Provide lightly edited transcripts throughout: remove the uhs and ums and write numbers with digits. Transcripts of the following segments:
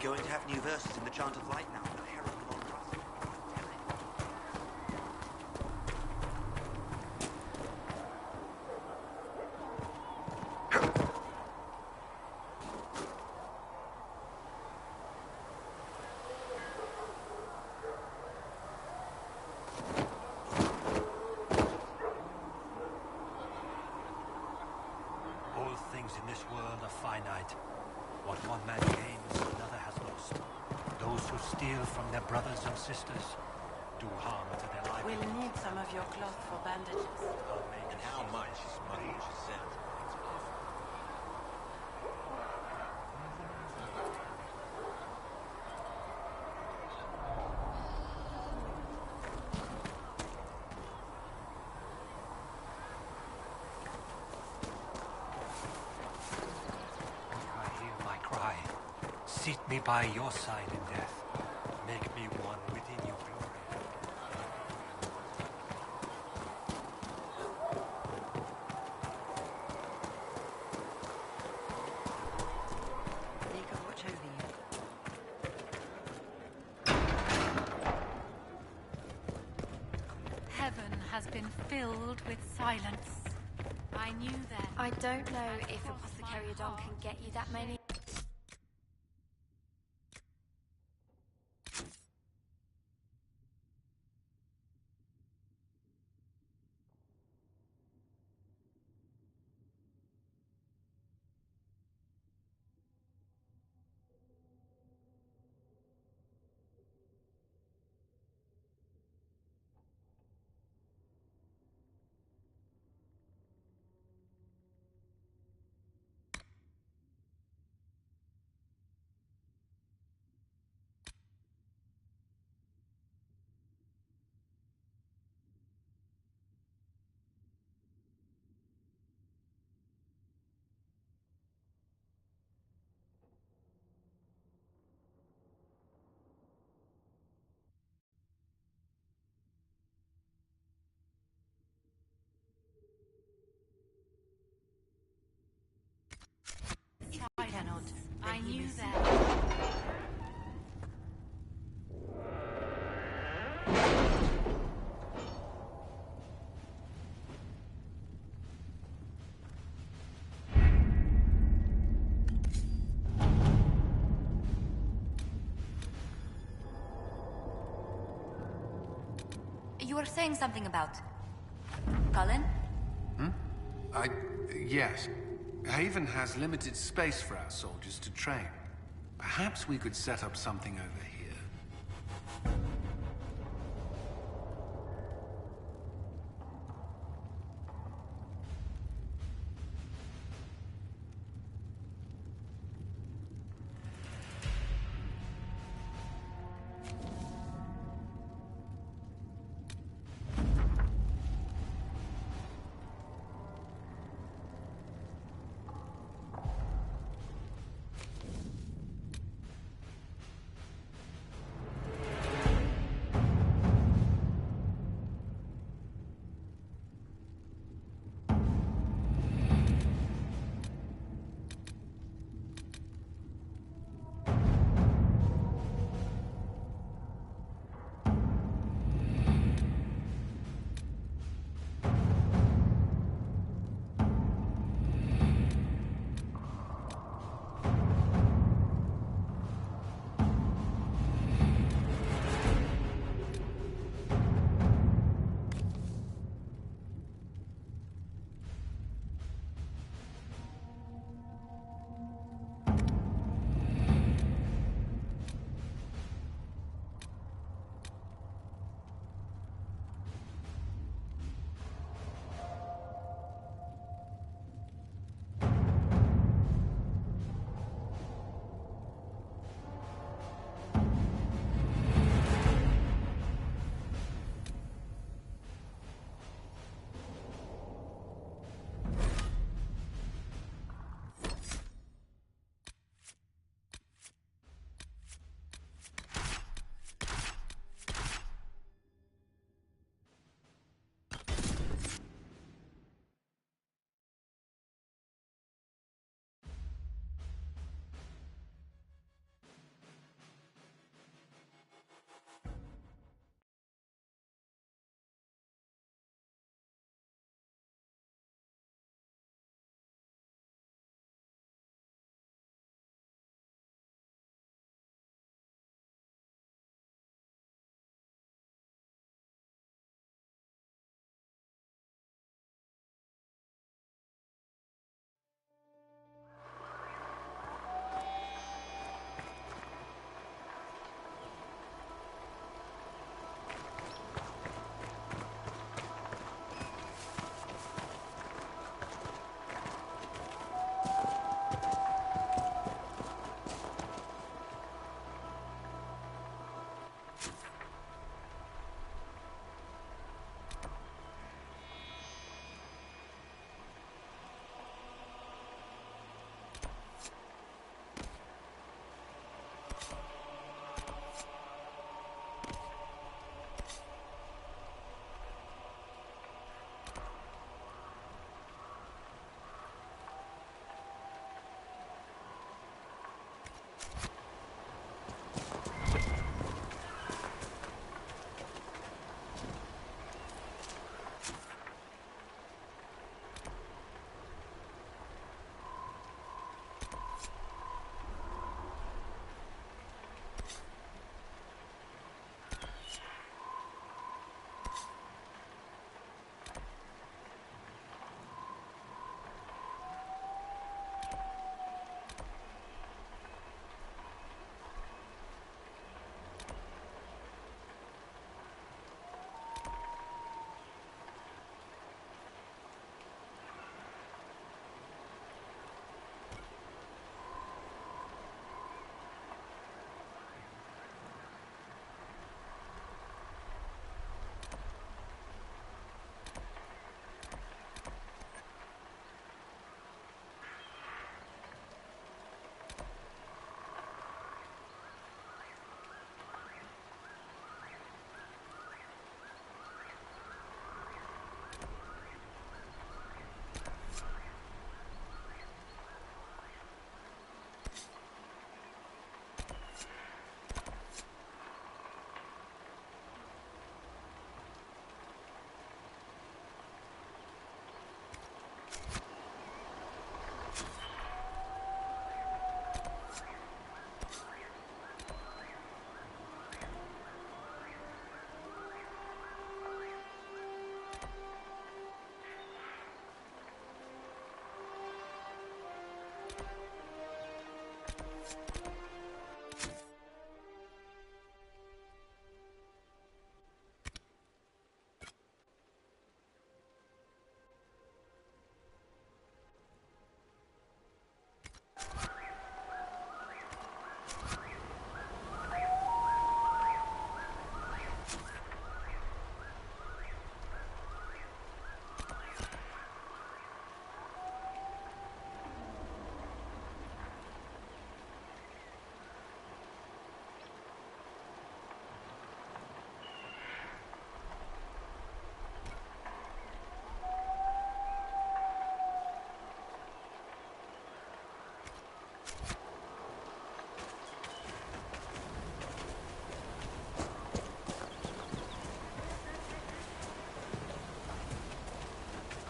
going to have new verses in the Chant of Light now. The Herald of Old Trust. All things in this world are finite. What one man gains, another has lost. Those who steal from their brothers and sisters do harm to their lives. We'll need some of your cloth for bandages. And how much is money should send? Seat me by your side in death. Make me one within your glory. They can watch over you. Heaven has been filled with silence. I knew that. I don't know if Apothecary Adon can get you that many. I cannot. I knew that. You were saying something about Cullen? Yes. Haven has limited space for our soldiers to train. Perhaps we could set up something over here.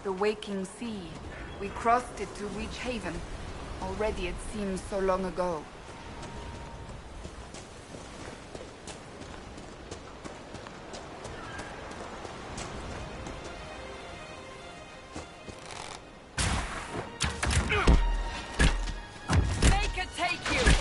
The waking sea. We crossed it to reach Haven. Already it seems so long ago. Make it take you!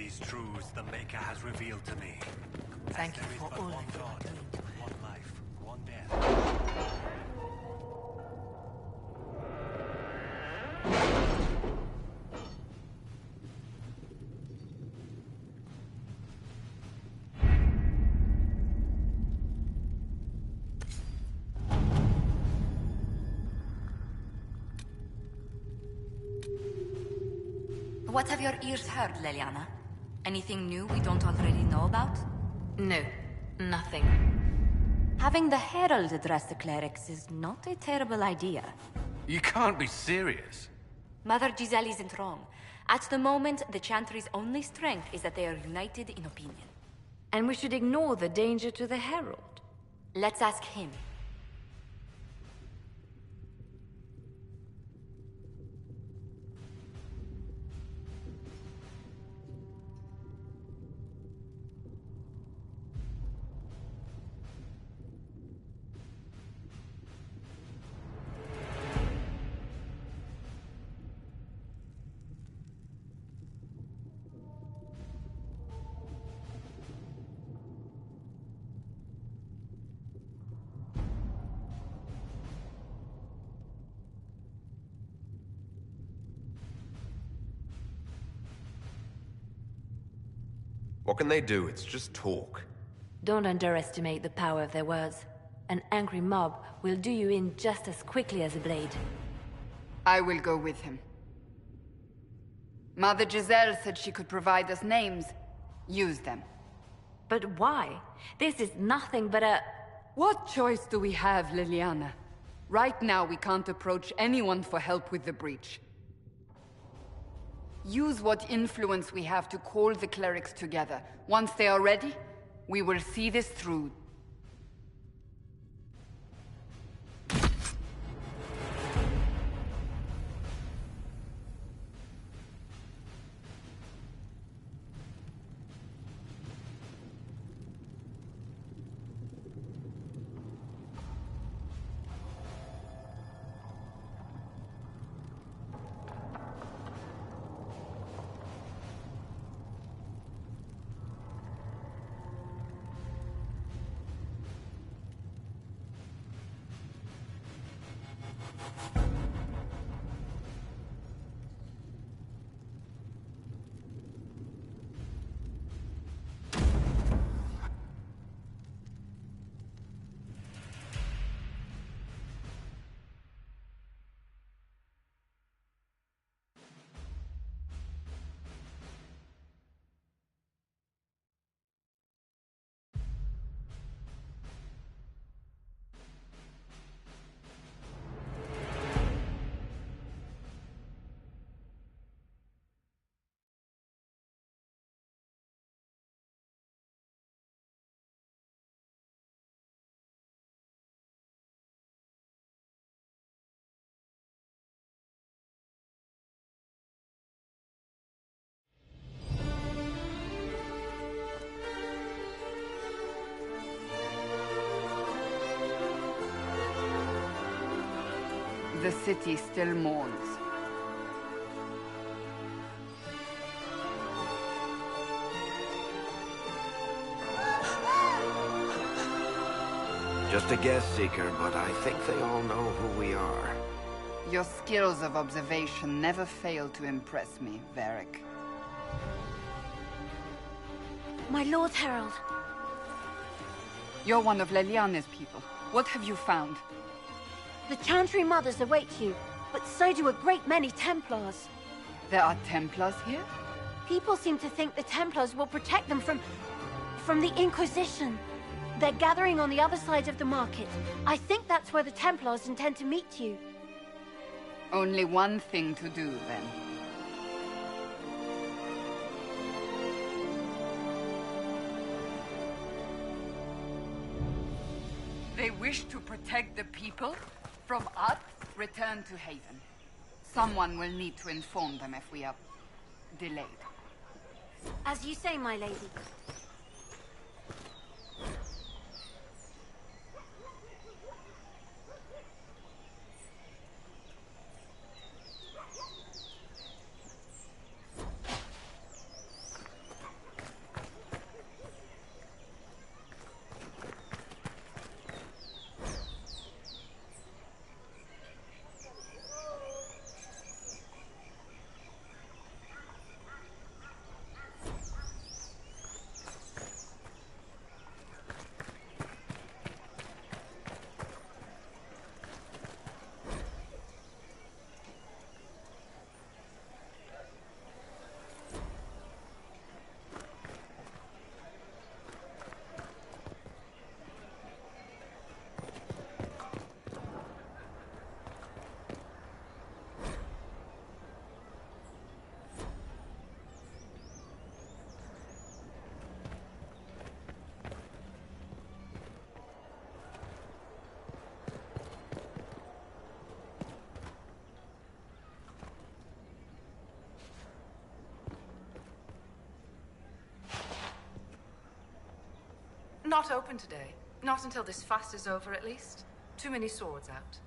These truths the Maker has revealed to me. Thank you There is for but all one that you are God, doing. one life, one death. What have your ears heard, Leliana? Anything new we don't already know about? No, nothing. Having the Herald address the clerics is not a terrible idea. You can't be serious. Mother Giselle isn't wrong. At the moment, the Chantry's only strength is that they are united in opinion. And we should ignore the danger to the Herald. Let's ask him. What can they do? It's just talk. Don't underestimate the power of their words. An angry mob will do you in just as quickly as a blade. I will go with him. Mother Giselle said she could provide us names. Use them. But why? This is nothing but a... What choice do we have, Liliana? Right now, we can't approach anyone for help with the breach. Use what influence we have to call the clerics together. Once they are ready, we will see this through. The city still mourns. Just a guest seeker, but I think they all know who we are. Your skills of observation never fail to impress me, Varric. My Lord Herald. You're one of Leliana's people. What have you found? The Chantry Mothers await you, but so do a great many Templars. There are Templars here? People seem to think the Templars will protect them from the Inquisition. They're gathering on the other side of the market. I think that's where the Templars intend to meet you. Only one thing to do, then. They wish to protect the people from us. Return to Haven. Someone will need to inform them if we are delayed. As you say, my lady. Not open today. Not until this fast is over, at least. Too many swords out.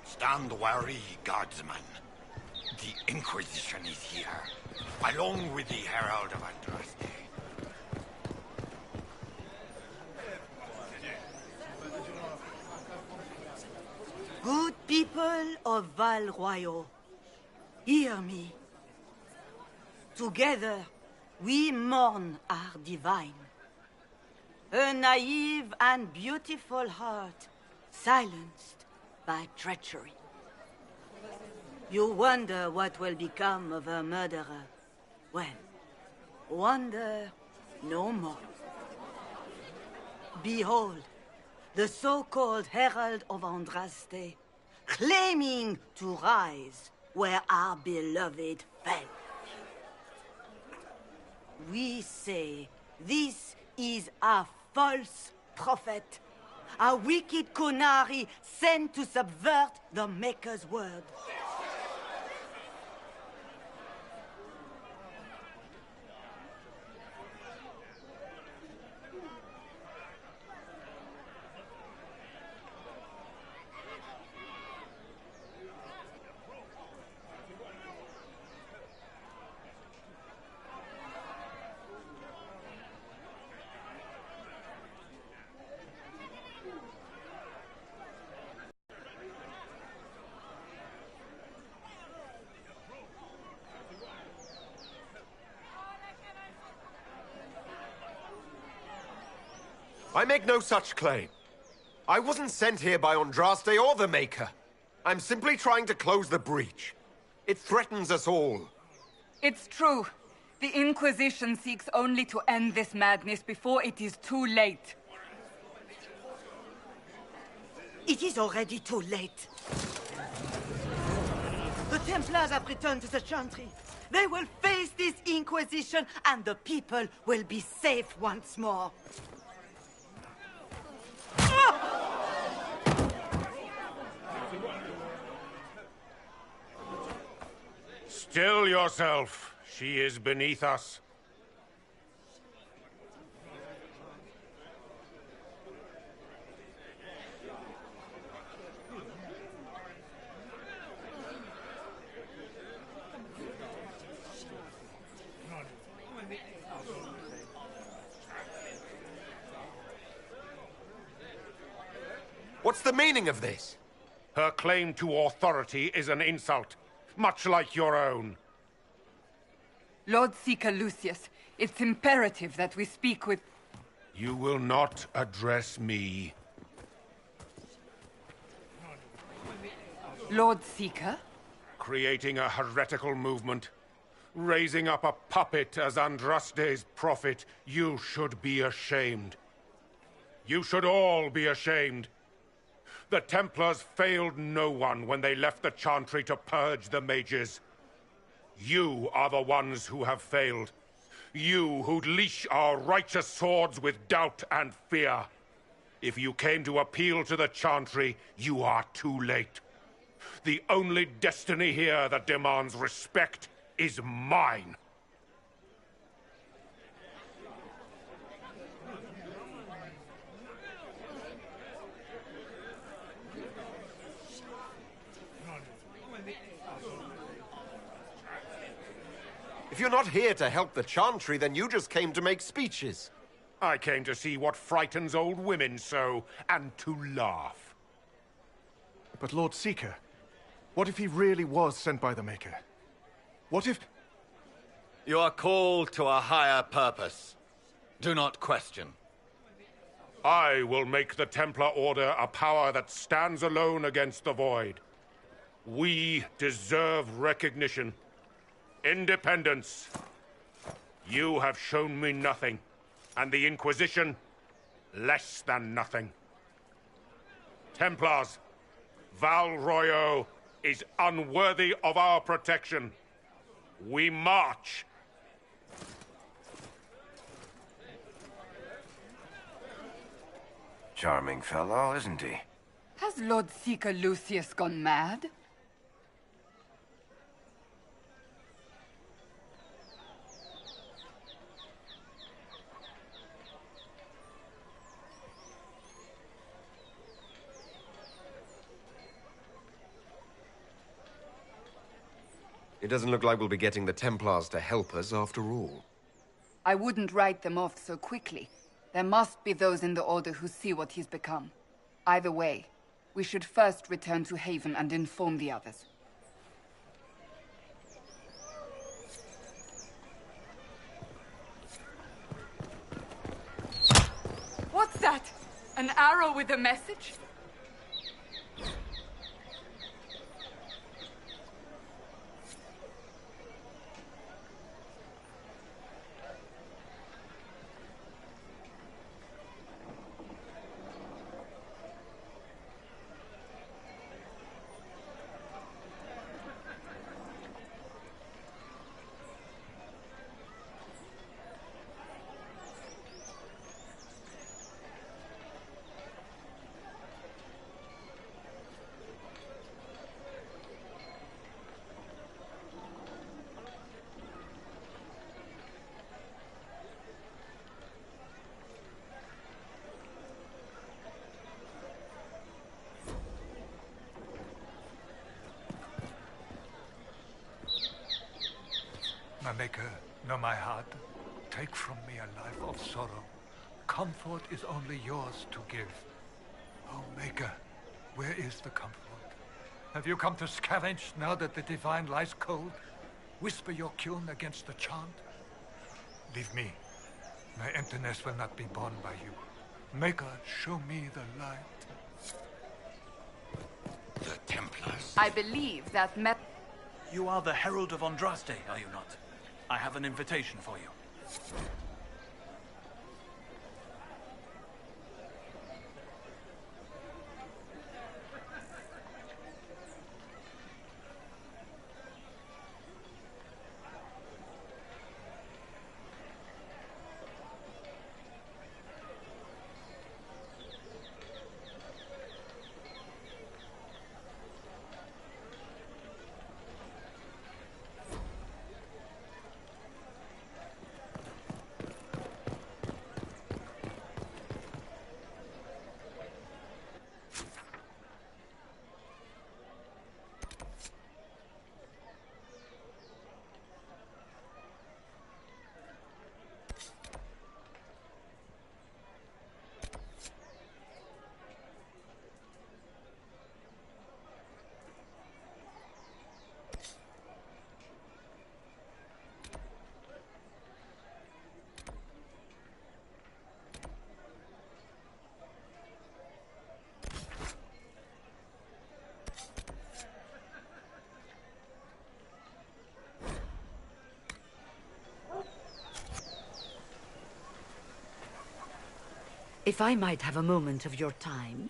Stand wary, guardsman. The Inquisition is here, along with the Herald of Andraste. Good people of Val Royal, hear me. Together, we mourn our divine. A naive and beautiful heart, silenced by treachery. You wonder what will become of a murderer. Well, wonder no more. Behold, the so-called Herald of Andraste, claiming to rise where our beloved fell. We say this is a false prophet, a wicked Kunari sent to subvert the Maker's word. I make no such claim. I wasn't sent here by Andraste or the Maker. I'm simply trying to close the breach. It threatens us all. It's true. The Inquisition seeks only to end this madness before it is too late. It is already too late. The Templars have returned to the Chantry. They will face this Inquisition, and the people will be safe once more. Still yourself. She is beneath us. What's the meaning of this? Her claim to authority is an insult, much like your own. Lord Seeker Lucius, it's imperative that we speak with... You will not address me. Lord Seeker? Creating a heretical movement. Raising up a puppet as Andraste's prophet. You should be ashamed. You should all be ashamed. The Templars failed no one when they left the Chantry to purge the mages. You are the ones who have failed. You who'd leash our righteous swords with doubt and fear. If you came to appeal to the Chantry, you are too late. The only destiny here that demands respect is mine. If you're not here to help the Chantry, then you just came to make speeches. I came to see what frightens old women so, and to laugh. But Lord Seeker, what if he really was sent by the Maker? What if... You are called to a higher purpose. Do not question. I will make the Templar Order a power that stands alone against the Void. We deserve recognition. Independence. You have shown me nothing, and the Inquisition, less than nothing. Templars, Val Royal is unworthy of our protection. We march. Charming fellow, isn't he? Has Lord Seeker Lucius gone mad? It doesn't look like we'll be getting the Templars to help us after all. I wouldn't write them off so quickly. There must be those in the Order who see what he's become. Either way, we should first return to Haven and inform the others. What's that? An arrow with a message? My Maker, know my heart. Take from me a life of sorrow. Comfort is only yours to give. Oh, Maker, where is the comfort? Have you come to scavenge now that the divine lies cold? Whisper your tune against the chant? Leave me. My emptiness will not be borne by you. Maker, show me the light. The Templars. I believe that You are the Herald of Andraste, are you not? I have an invitation for you. If I might have a moment of your time.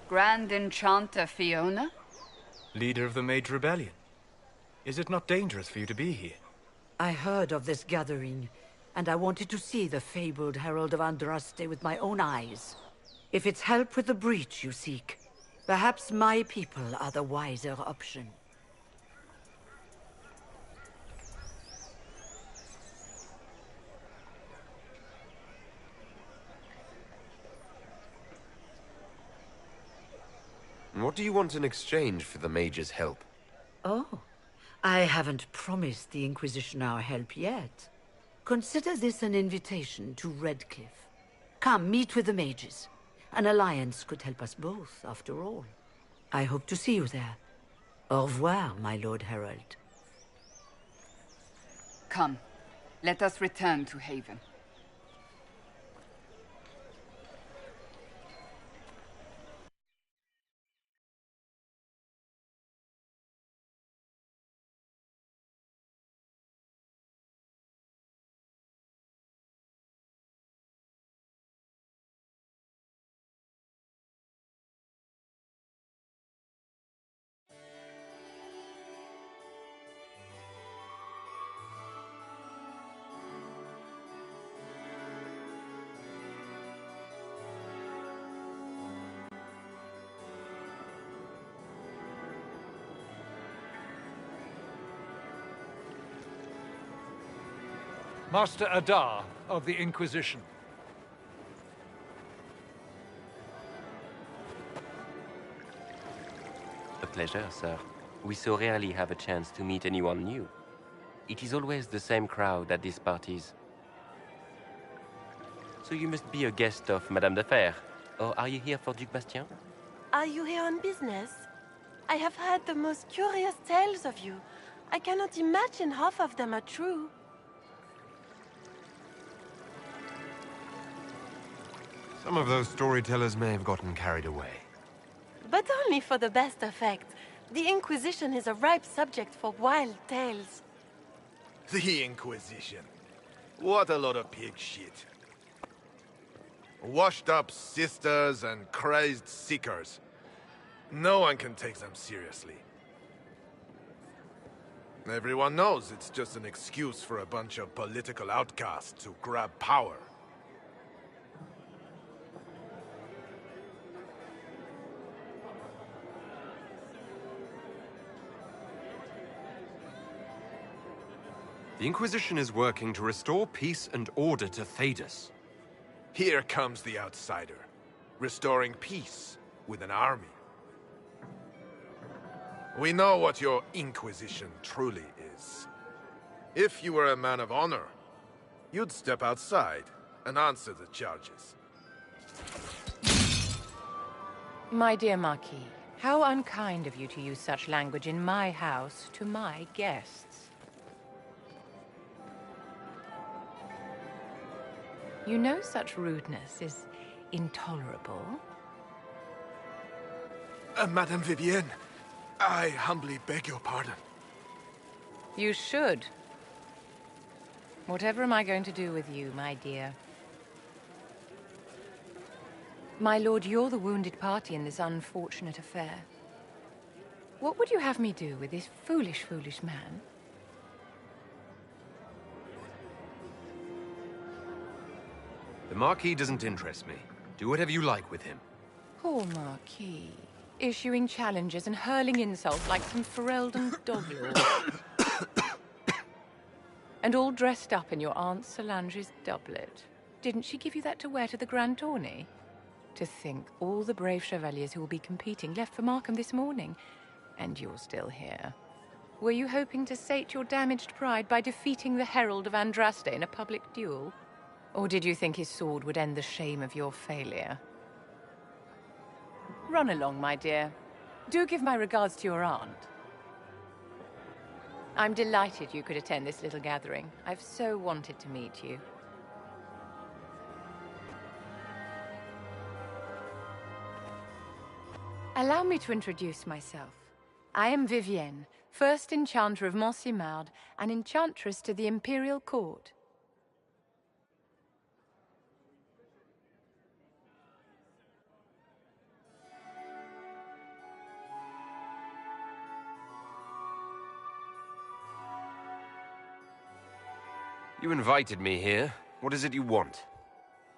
Grand Enchanter Fiona? Leader of the Mage Rebellion. Is it not dangerous for you to be here? I heard of this gathering, and I wanted to see the fabled Herald of Andraste with my own eyes. If it's help with the breach you seek, perhaps my people are the wiser option. What do you want in exchange for the Mage's help? Oh, I haven't promised the Inquisition our help yet. Consider this an invitation to Redcliffe. Come, meet with the mages. An alliance could help us both, after all. I hope to see you there. Au revoir, my Lord Herald. Come, let us return to Haven. Master Adar of the Inquisition. pleasure, sir. We so rarely have a chance to meet anyone new. It is always the same crowd at these parties. So you must be a guest of Madame de Fer. Or are you here for Duc Bastien? Are you here on business? I have heard the most curious tales of you. I cannot imagine half of them are true. Some of those storytellers may have gotten carried away. But only for the best effect. The Inquisition is a ripe subject for wild tales. The Inquisition. What a lot of pig shit. Washed-up sisters and crazed seekers. No one can take them seriously. Everyone knows it's just an excuse for a bunch of political outcasts to grab power. The Inquisition is working to restore peace and order to Thedas. Here comes the outsider, restoring peace with an army. We know what your Inquisition truly is. If you were a man of honor, you'd step outside and answer the charges. My dear Marquis, how unkind of you to use such language in my house to my guests. You know such rudeness is intolerable. Madame Vivienne, I humbly beg your pardon. You should. Whatever am I going to do with you, my dear? My lord, you're the wounded party in this unfortunate affair. What would you have me do with this foolish, foolish man? The Marquis doesn't interest me. Do whatever you like with him. Poor Marquis. Issuing challenges and hurling insults like some Ferelden doglord. And all dressed up in your Aunt Solange's doublet. Didn't she give you that to wear to the Grand Tourney? To think all the brave chevaliers who will be competing left for Markham this morning, and you're still here. Were you hoping to sate your damaged pride by defeating the Herald of Andraste in a public duel? Or did you think his sword would end the shame of your failure? Run along, my dear. Do give my regards to your aunt. I'm delighted you could attend this little gathering. I've so wanted to meet you. Allow me to introduce myself. I am Vivienne, first Enchanter of Montsimard and Enchantress to the Imperial Court. You invited me here. What is it you want?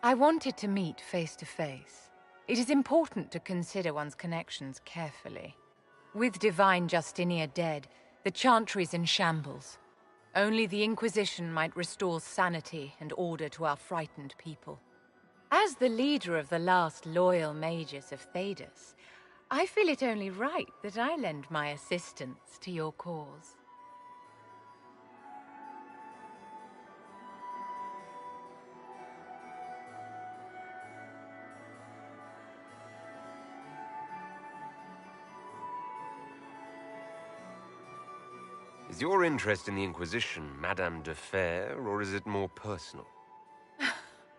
I wanted to meet face to face. It is important to consider one's connections carefully. With Divine Justinia dead, the Chantry is in shambles. Only the Inquisition might restore sanity and order to our frightened people. As the leader of the last loyal mages of Thedas, I feel it only right that I lend my assistance to your cause. Is your interest in the Inquisition Madame de Fer, or is it more personal?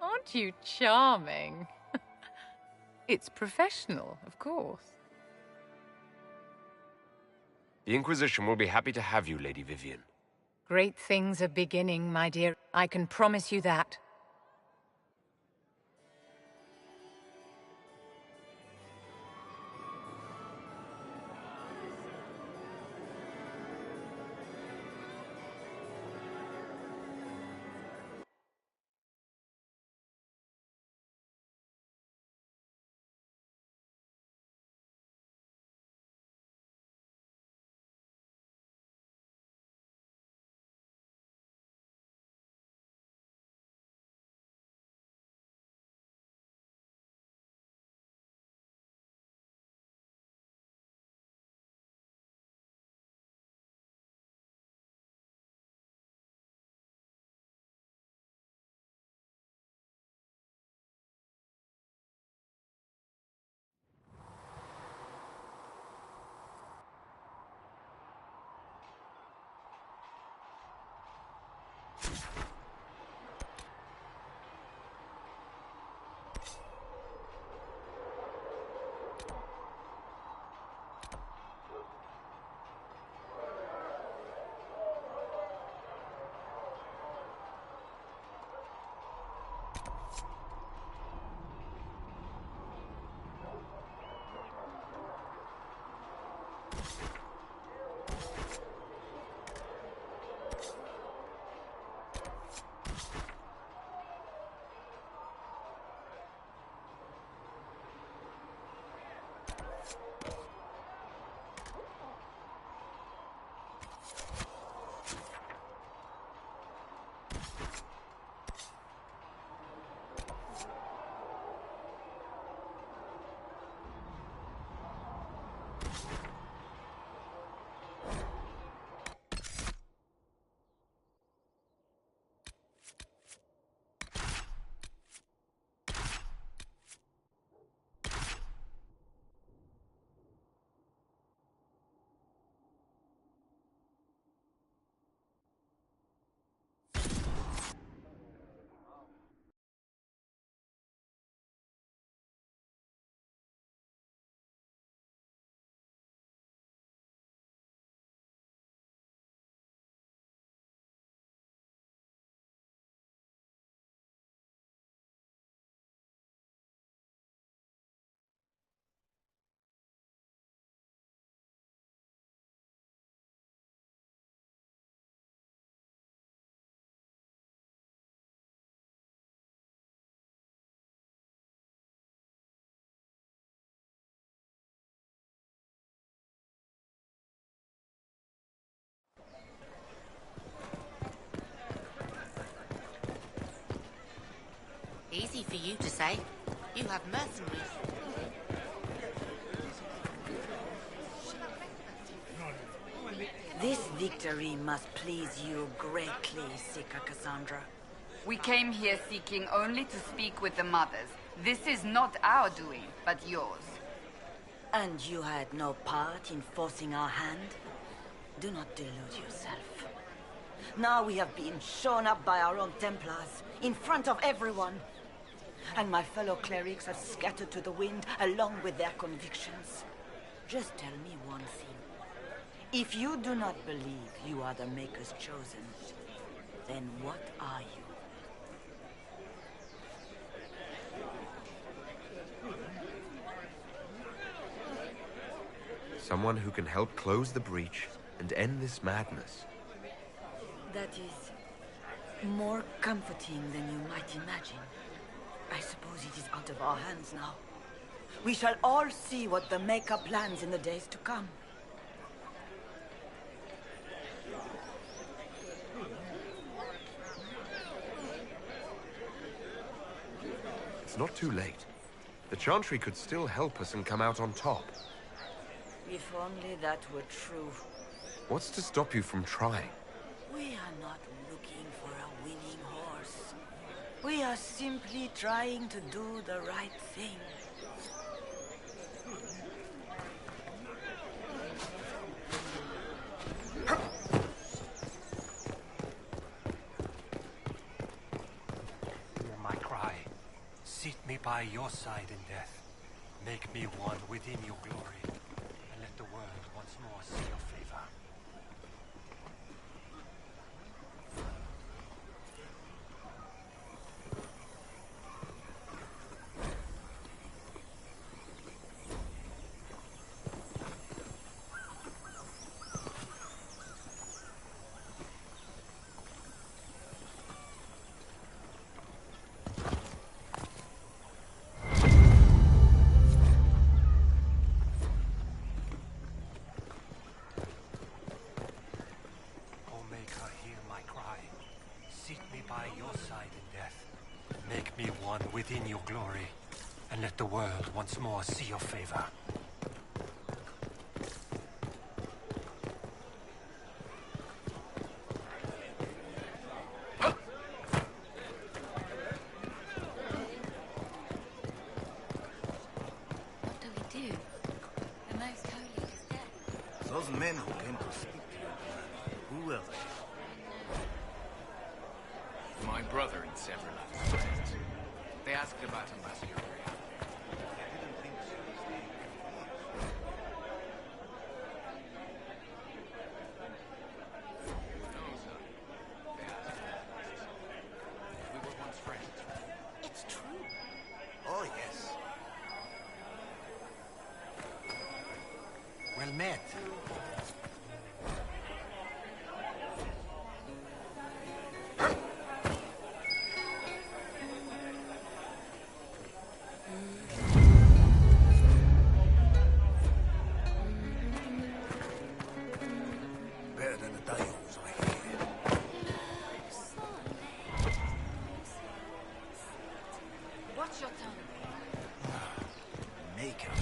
Aren't you charming? It's professional, of course. The Inquisition will be happy to have you, Lady Vivienne. Great things are beginning, my dear. I can promise you that. Easy for you to say. You have mercenaries. This victory must please you greatly, Seeker Cassandra. We came here seeking only to speak with the mothers. This is not our doing, but yours. And you had no part in forcing our hand? Do not delude yourself. Now we have been shown up by our own Templars, in front of everyone. And my fellow clerics have scattered to the wind along with their convictions. Just tell me one thing. If you do not believe you are the Maker's chosen, then what are you? Someone who can help close the breach and end this madness. That is more comforting than you might imagine. I suppose it is out of our hands now. We shall all see what the Maker plans in the days to come. It's not too late. The Chantry could still help us and come out on top. If only that were true. What's to stop you from trying? We are not looking for a winning horse. We are simply trying to do the right thing. Hear my cry. Seat me by your side in death. Make me one within your glory. And let the world once more see your favor. Within your glory, and let the world once more see your favor. What do we do? The Most Holy is dead. Those men who came to speak to you, who were they? My brother and several other friends. They asked about Ambassador Graham. No, sir. They asked. We were once friends. It's true. Oh, yes. Well met. Better than the Dials, I hear. Watch your tongue. Maker.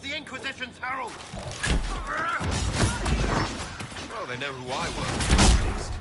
the Inquisition's herald! Well, they know who I was, at least.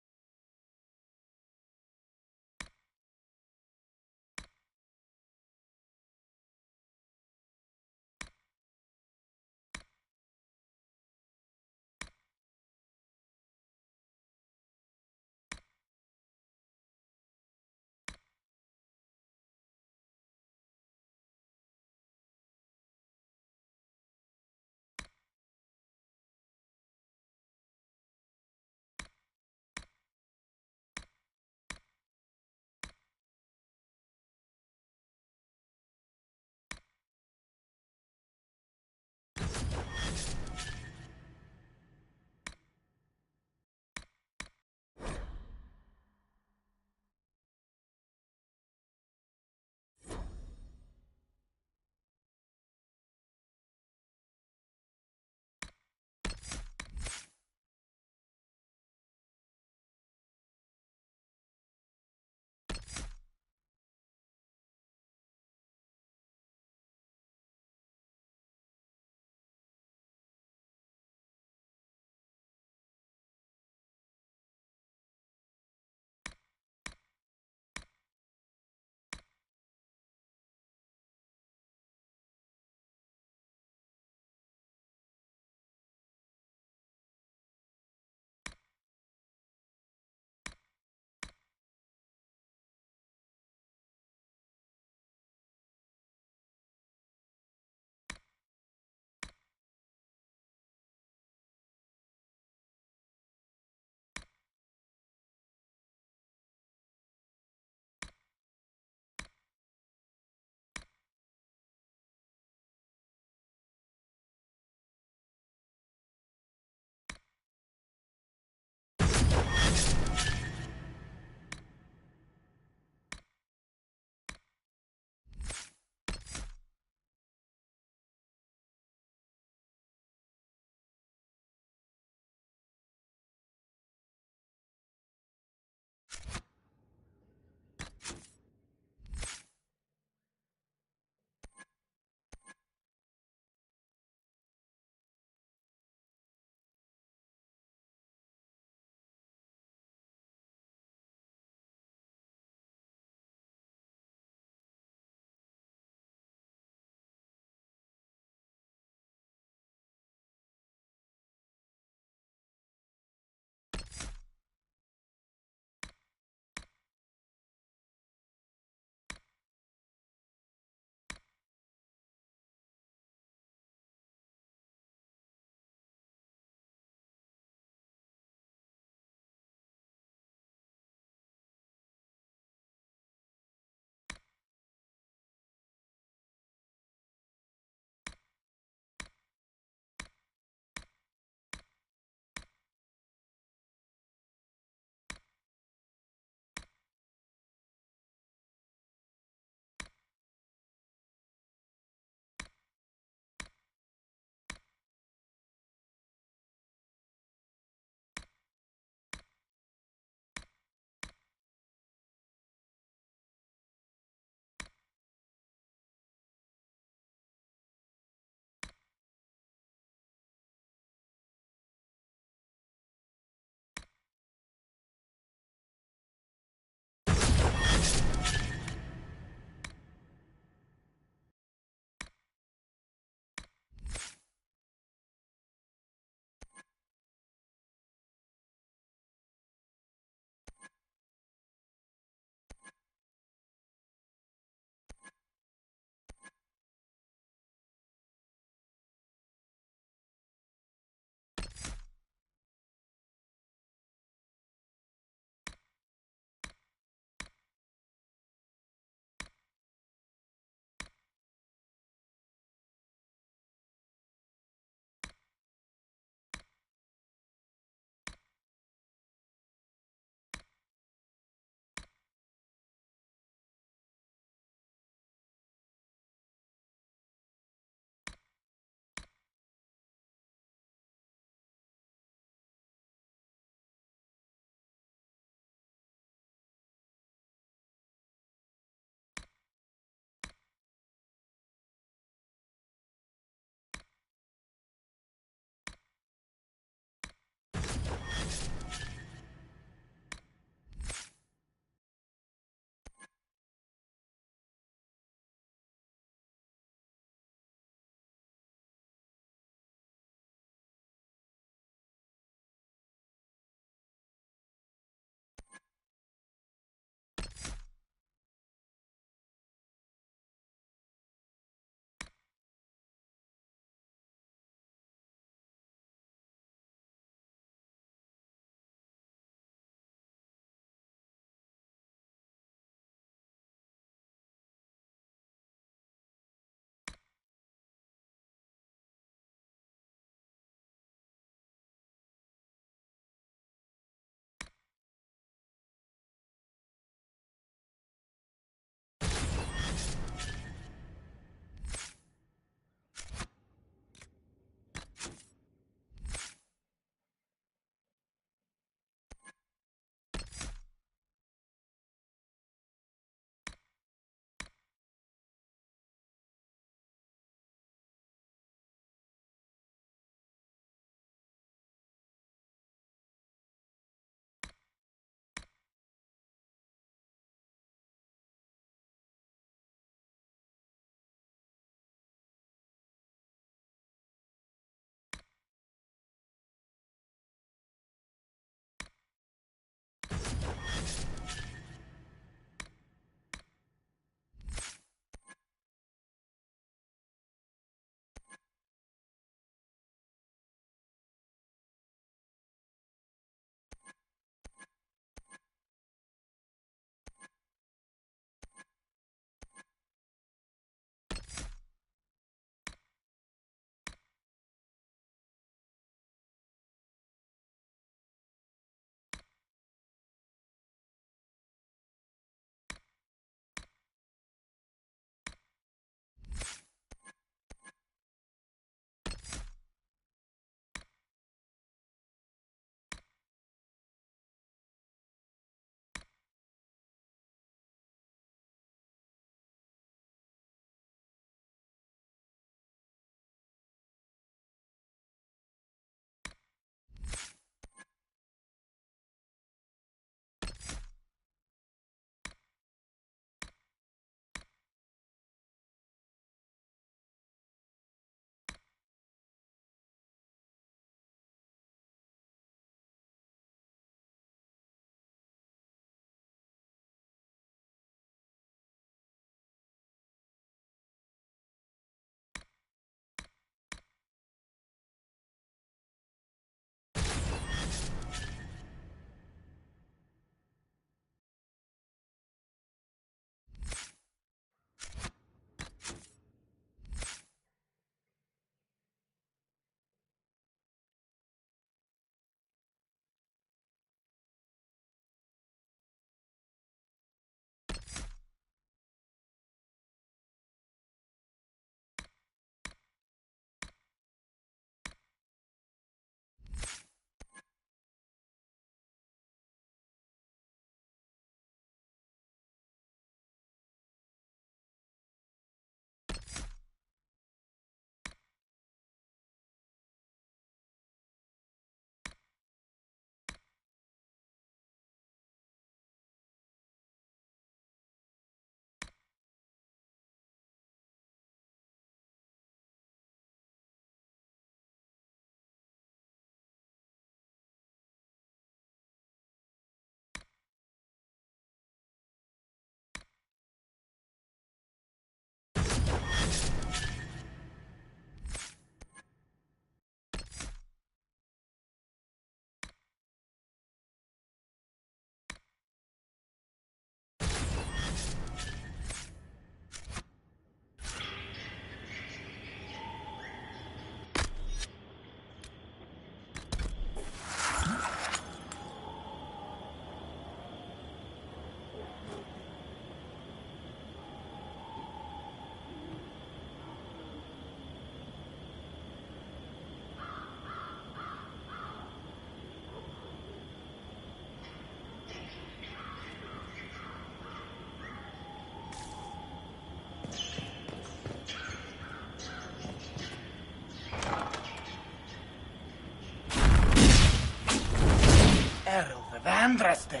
Andraste!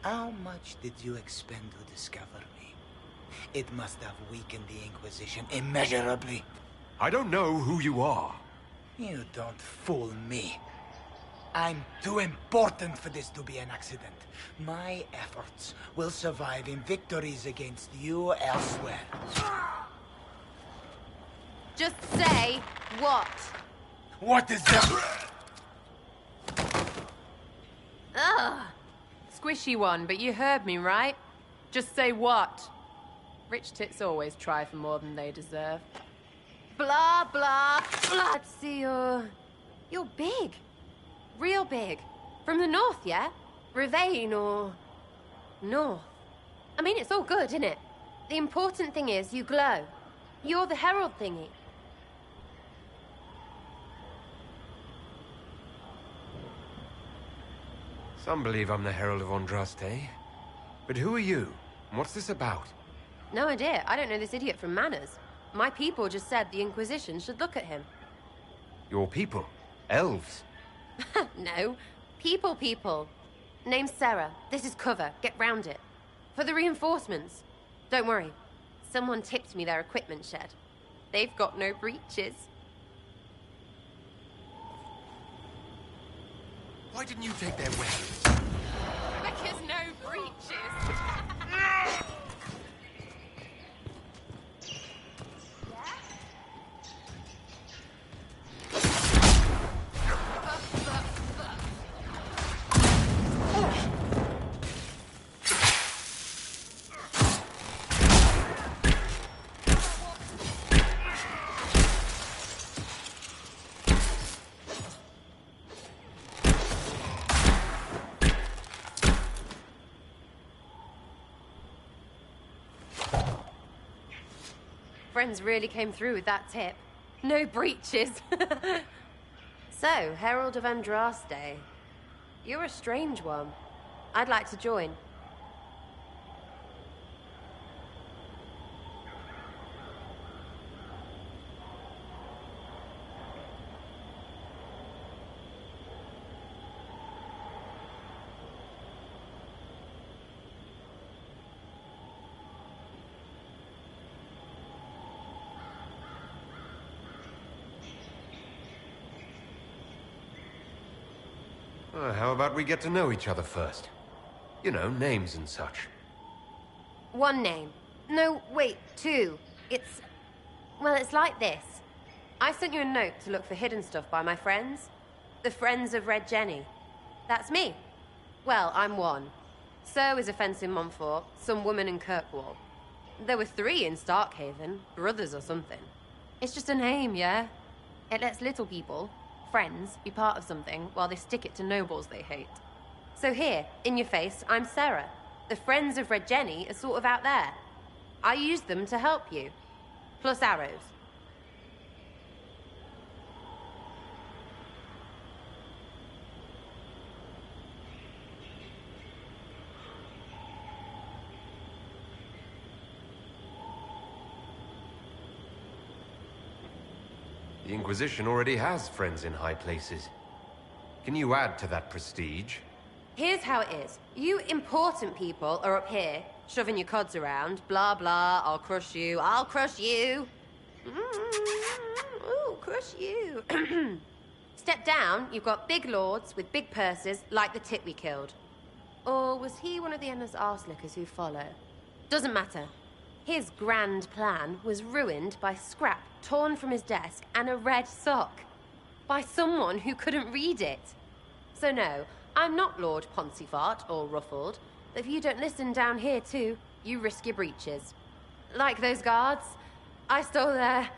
How much did you expend to discover me? It must have weakened the Inquisition immeasurably. I don't know who you are. You don't fool me. I'm too important for this to be an accident. My efforts will survive in victories against you elsewhere. Just say what? What is that? Ugh. Squishy one, but you heard me, right? Just say what? Rich tits always try for more than they deserve. Blah, blah, blah. See, you're big. Real big. From the north, yeah? Ravane or... north. I mean, it's all good, isn't it? The important thing is you glow. You're the herald thingy. Some believe I'm the Herald of Andraste. But who are you? And what's this about? No idea. I don't know this idiot from Manners. My people just said the Inquisition should look at him. Your people? Elves? No. People. Name's Sarah. This is cover. Get round it. For the reinforcements. Don't worry. Someone tipped me their equipment shed. They've got no breaches. Why didn't you take their weapons? Because no breaches. Friends really came through with that tip. No breaches. So, Herald of Andraste. You're a strange one. I'd like to join. How about we get to know each other first? You know, names and such. One name. No, wait, two. Well, it's like this. I sent you a note to look for hidden stuff by my friends. The Friends of Red Jenny. That's me. Well, I'm one. So is a fence in Montfort, some woman in Kirkwall. There were 3 in Starkhaven, brothers or something. It's just a name, yeah? It lets little people, friends, be part of something while they stick it to nobles they hate. So here, in your face, I'm Sarah. The Friends of Red Jenny are sort of out there. I use them to help you. Plus arrows. The Inquisition already has friends in high places. Can you add to that prestige? Here's how it is. You important people are up here, shoving your cods around. Blah, blah, I'll crush you, I'll crush you. Ooh, crush you. Step down, you've got big lords with big purses, like the tit we killed. Or was he one of the endless arse-lickers who follow? Doesn't matter. His grand plan was ruined by scrap torn from his desk and a red sock. By someone who couldn't read it. So no, I'm not Lord Poncyfart or Ruffled. If you don't listen down here too, you risk your breeches. Like those guards, I stole their...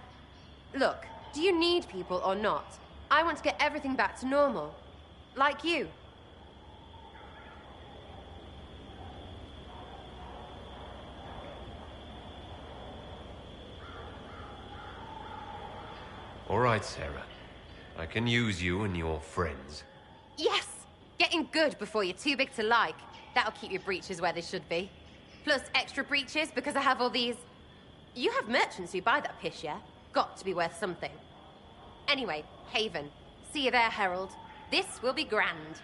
Look, do you need people or not? I want to get everything back to normal. Like you. All right, Sarah. I can use you and your friends. Yes! Getting good before you're too big to like. That'll keep your breeches where they should be. Plus extra breeches because I have all these... You have merchants who buy that piss, yeah? Got to be worth something. Anyway, Haven. See you there, Herald. This will be grand.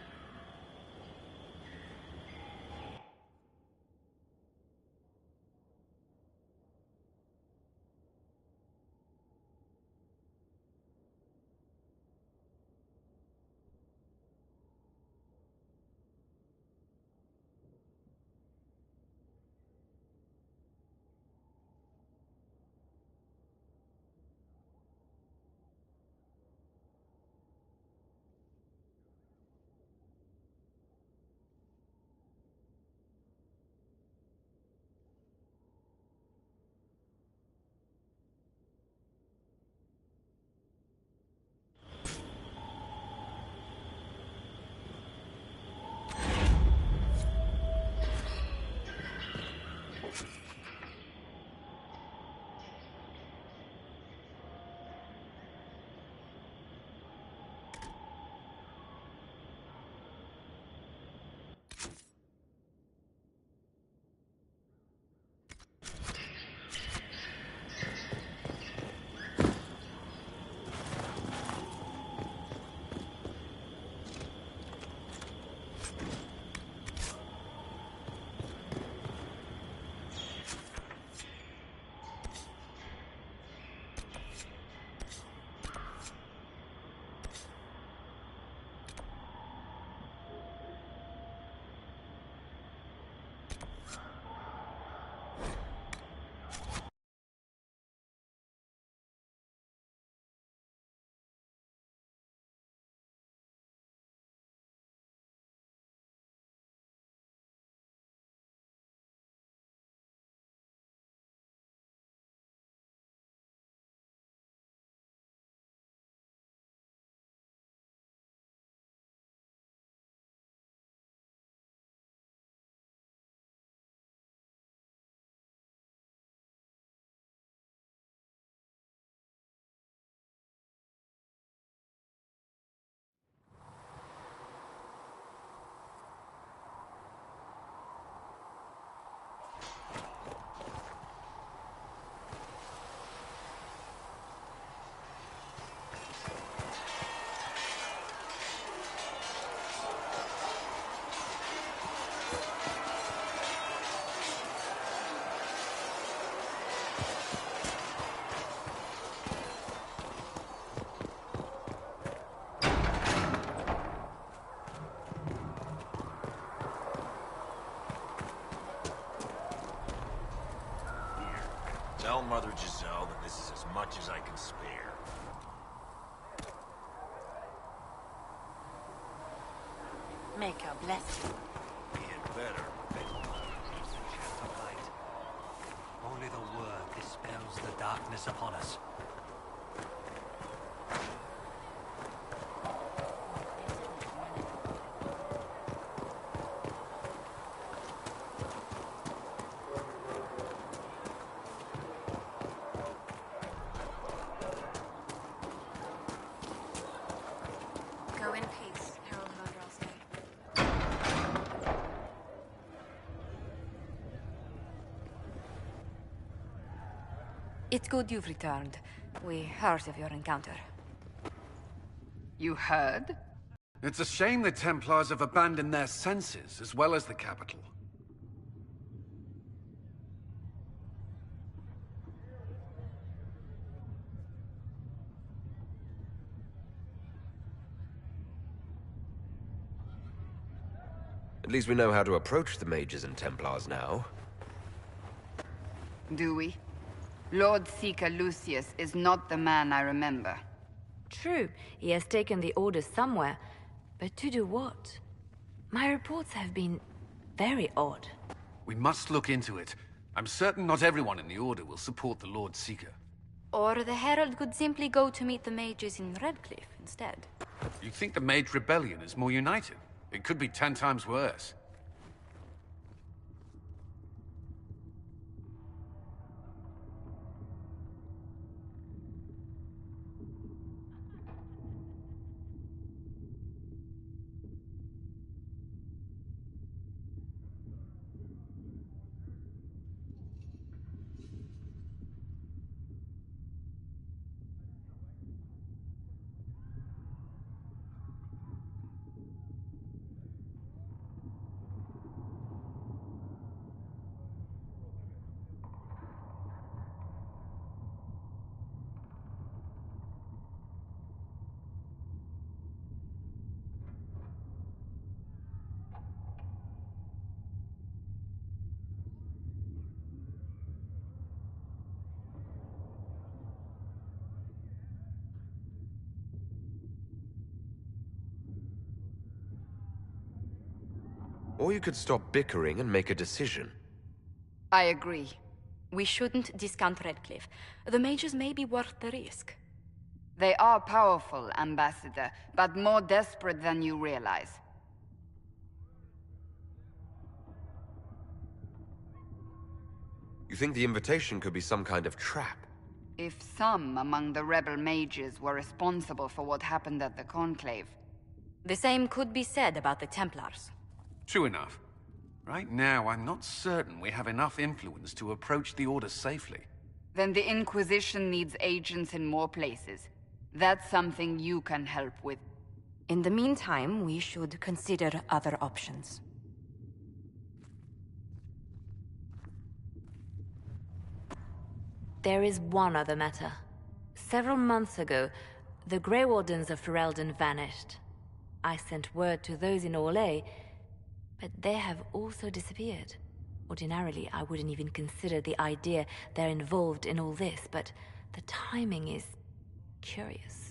Tell Mother Giselle that this is as much as I can spare. Make her bless you. Be it better. Only the word dispels the darkness upon us. Go in peace, Herald of Andraste. It's good you've returned. We heard of your encounter. You heard? It's a shame the Templars have abandoned their senses, as well as the capital. At least we know how to approach the mages and Templars now. Do we? Lord Seeker Lucius is not the man I remember. True, he has taken the Order somewhere, but to do what? My reports have been very odd. We must look into it. I'm certain not everyone in the Order will support the Lord Seeker. Or the Herald could simply go to meet the mages in Redcliffe instead. You think the Mage Rebellion is more united? It could be 10 times worse. Or you could stop bickering and make a decision. I agree. We shouldn't discount Redcliffe. The mages may be worth the risk. They are powerful, Ambassador, but more desperate than you realize. You think the invitation could be some kind of trap? If some among the rebel mages were responsible for what happened at the Conclave... The same could be said about the Templars. True enough. Right now, I'm not certain we have enough influence to approach the Order safely. Then the Inquisition needs agents in more places. That's something you can help with. In the meantime, we should consider other options. There is one other matter. Several months ago, the Grey Wardens of Ferelden vanished. I sent word to those in Orlais, but they have also disappeared. Ordinarily, I wouldn't even consider the idea they're involved in all this, but the timing is curious.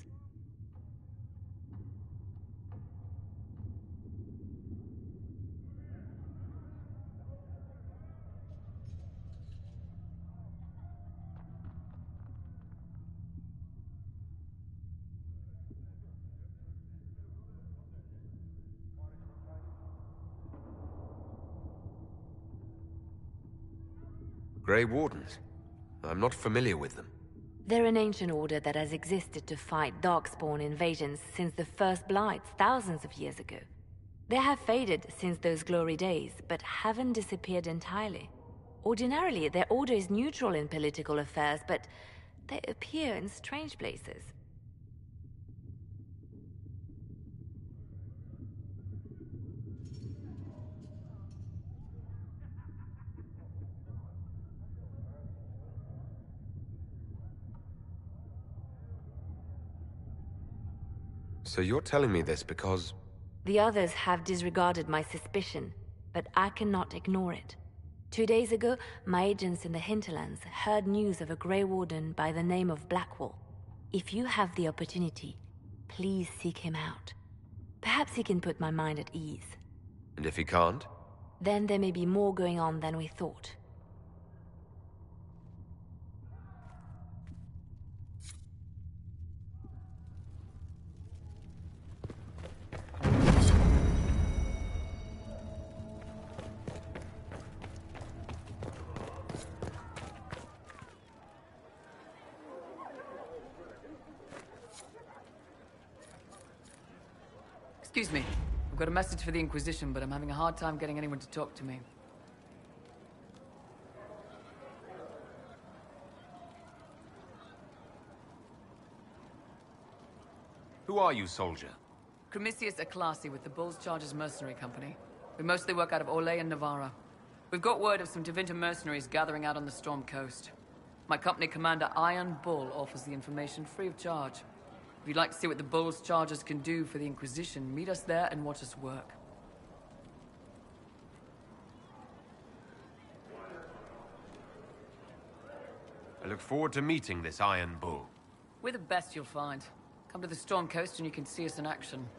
Grey Wardens? I'm not familiar with them. They're an ancient order that has existed to fight Darkspawn invasions since the first Blights thousands of years ago. They have faded since those glory days, but haven't disappeared entirely. Ordinarily, their order is neutral in political affairs, but they appear in strange places. So you're telling me this because... The others have disregarded my suspicion, but I cannot ignore it. 2 days ago, my agents in the hinterlands heard news of a Grey Warden by the name of Blackwall. If you have the opportunity, please seek him out. Perhaps he can put my mind at ease. And if he can't? Then there may be more going on than we thought. Excuse me. I've got a message for the Inquisition, but I'm having a hard time getting anyone to talk to me. Who are you, soldier? Cremisius Aclasi with the Bull's Chargers Mercenary Company. We mostly work out of Orlais and Navarra. We've got word of some Tevinter mercenaries gathering out on the Storm Coast. My company commander, Iron Bull, offers the information free of charge. If you'd like to see what the Bull's Chargers can do for the Inquisition, meet us there and watch us work. I look forward to meeting this Iron Bull. We're the best you'll find. Come to the Storm Coast and you can see us in action.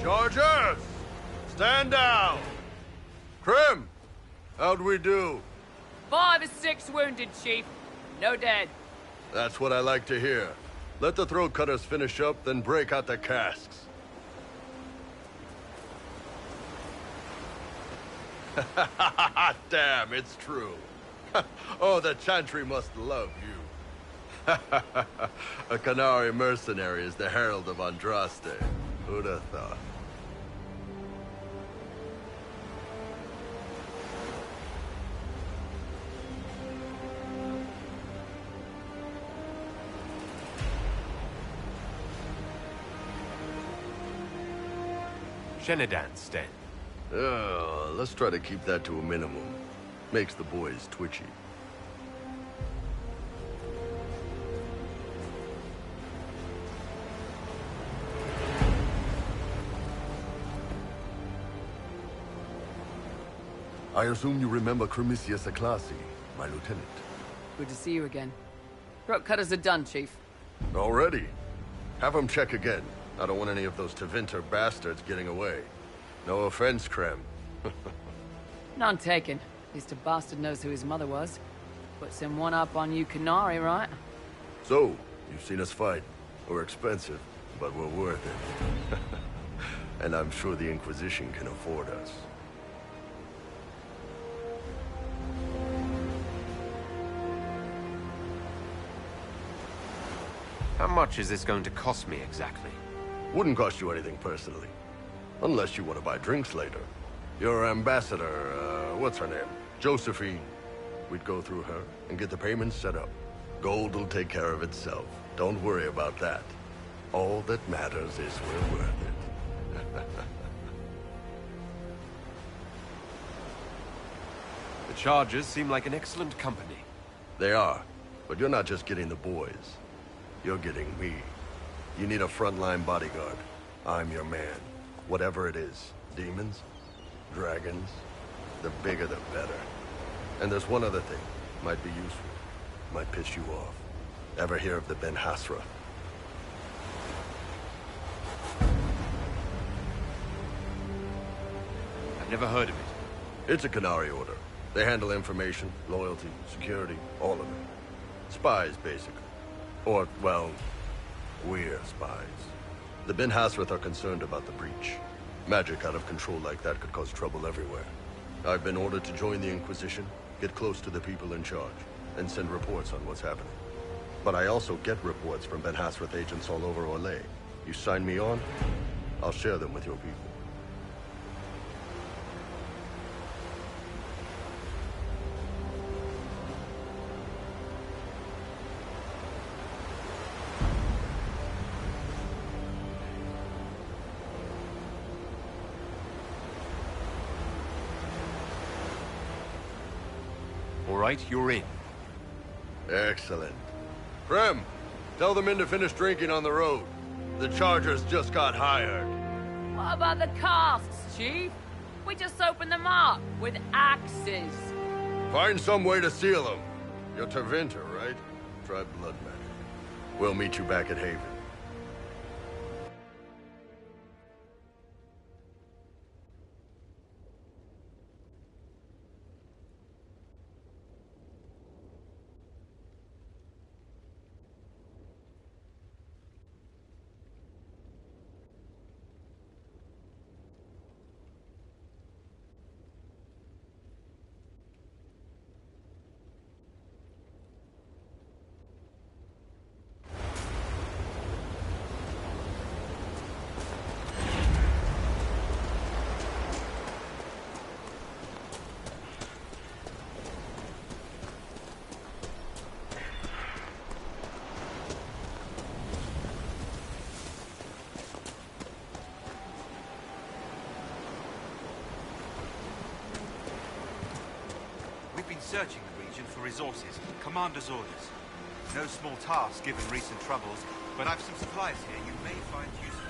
Chargers! Stand down! Krim! How'd we do? 5 or 6 wounded, Chief. No dead. That's what I like to hear. Let the throat cutters finish up, then break out the casks. Damn, it's true. Oh, the Chantry must love you. A Qunari mercenary is the herald of Andraste. Who'd have thought? Shenanigans, then. Let's try to keep that to a minimum. Makes the boys twitchy. I assume you remember Cremisius Aclassi, my lieutenant. Good to see you again. Throat cutters are done, Chief. Already? Have them check again. I don't want any of those Tevinter bastards getting away. No offense, Krem. None taken. At least a bastard knows who his mother was. Puts him one up on you Qunari, right? So, you've seen us fight. We're expensive, but we're worth it. And I'm sure the Inquisition can afford us. How much is this going to cost me exactly? Wouldn't cost you anything personally. Unless you want to buy drinks later. Your ambassador, what's her name? Josephine. We'd go through her and get the payments set up. Gold will take care of itself. Don't worry about that. All that matters is we're worth it. The Chargers seem like an excellent company. They are. But you're not just getting the boys. You're getting me. You need a frontline bodyguard. I'm your man. Whatever it is. Demons? Dragons? The bigger the better. And there's one other thing. Might be useful. Might piss you off. Ever hear of the Ben Hasra? I've never heard of it. It's a Qunari order. They handle information, loyalty, security, all of it. Spies, basically. Or, well, we're spies. The Ben Hasrath are concerned about the breach. Magic out of control like that could cause trouble everywhere. I've been ordered to join the Inquisition, get close to the people in charge, and send reports on what's happening. But I also get reports from Ben Hasrath agents all over Orlais. You sign me on, I'll share them with your people. All right, you're in. Excellent. Krem, tell the men to finish drinking on the road. The Chargers just got hired. What about the casks, Chief? We just opened them up with axes. Find some way to seal them. You're Tevinter, right? Try blood matter. We'll meet you back at Haven. We've been searching the region for resources. Commander's orders. No small task given recent troubles, but I've some supplies here you may find useful.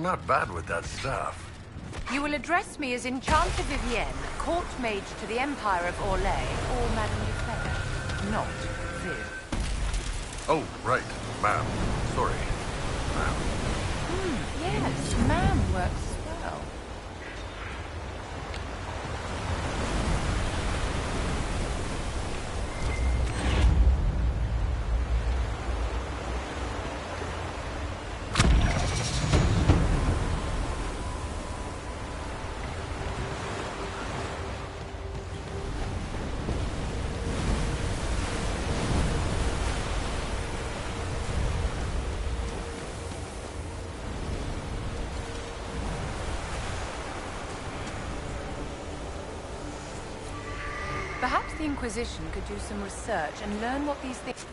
not bad with that staff. You will address me as Enchanter Vivienne, court mage to the Empire of Orlais, or Madame Dufresne, not Viv. Oh, right. Ma'am. Sorry. Ma'am. Yes, ma'am works well. Perhaps the Inquisition could do some research and learn what these things...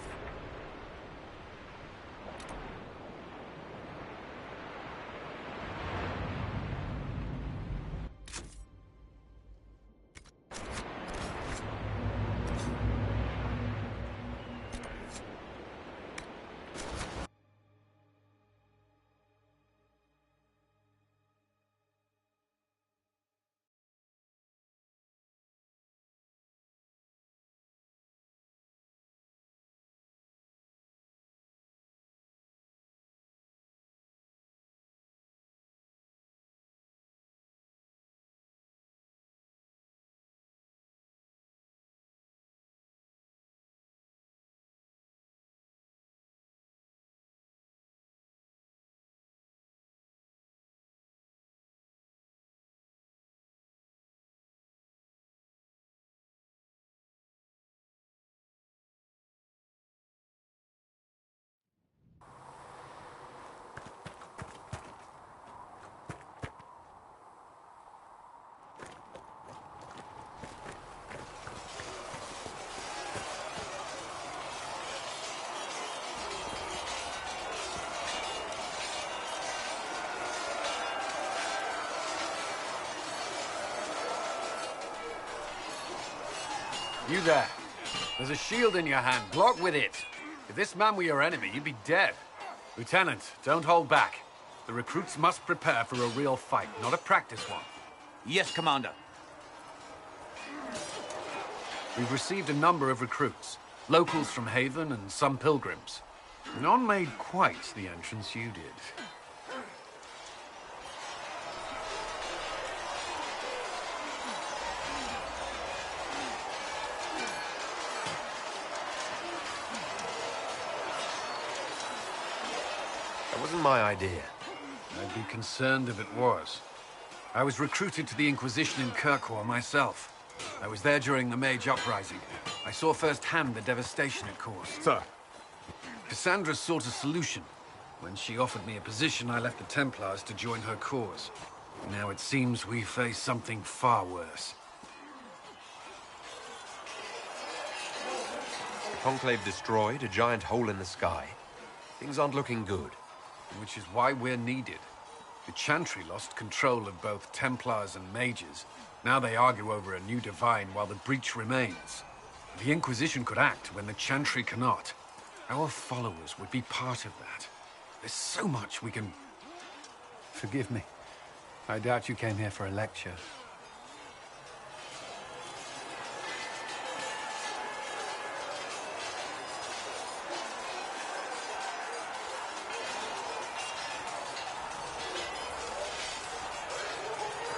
You there. There's a shield in your hand. Block with it. If this man were your enemy, you'd be dead. Lieutenant, don't hold back. The recruits must prepare for a real fight, not a practice one. Yes, Commander. We've received a number of recruits. Locals from Haven and some pilgrims. None made quite the entrance you did. That wasn't my idea. I'd be concerned if it was. I was recruited to the Inquisition in Kirkwall myself. I was there during the Mage Uprising. I saw firsthand the devastation it caused. Sir. Cassandra sought a solution. When she offered me a position, I left the Templars to join her cause. Now it seems we face something far worse. The Conclave destroyed, a giant hole in the sky. Things aren't looking good. Which is why we're needed. The Chantry lost control of both Templars and Mages. Now they argue over a new Divine while the breach remains. The Inquisition could act when the Chantry cannot. Our followers would be part of that. There's so much we can... Forgive me. I doubt you came here for a lecture.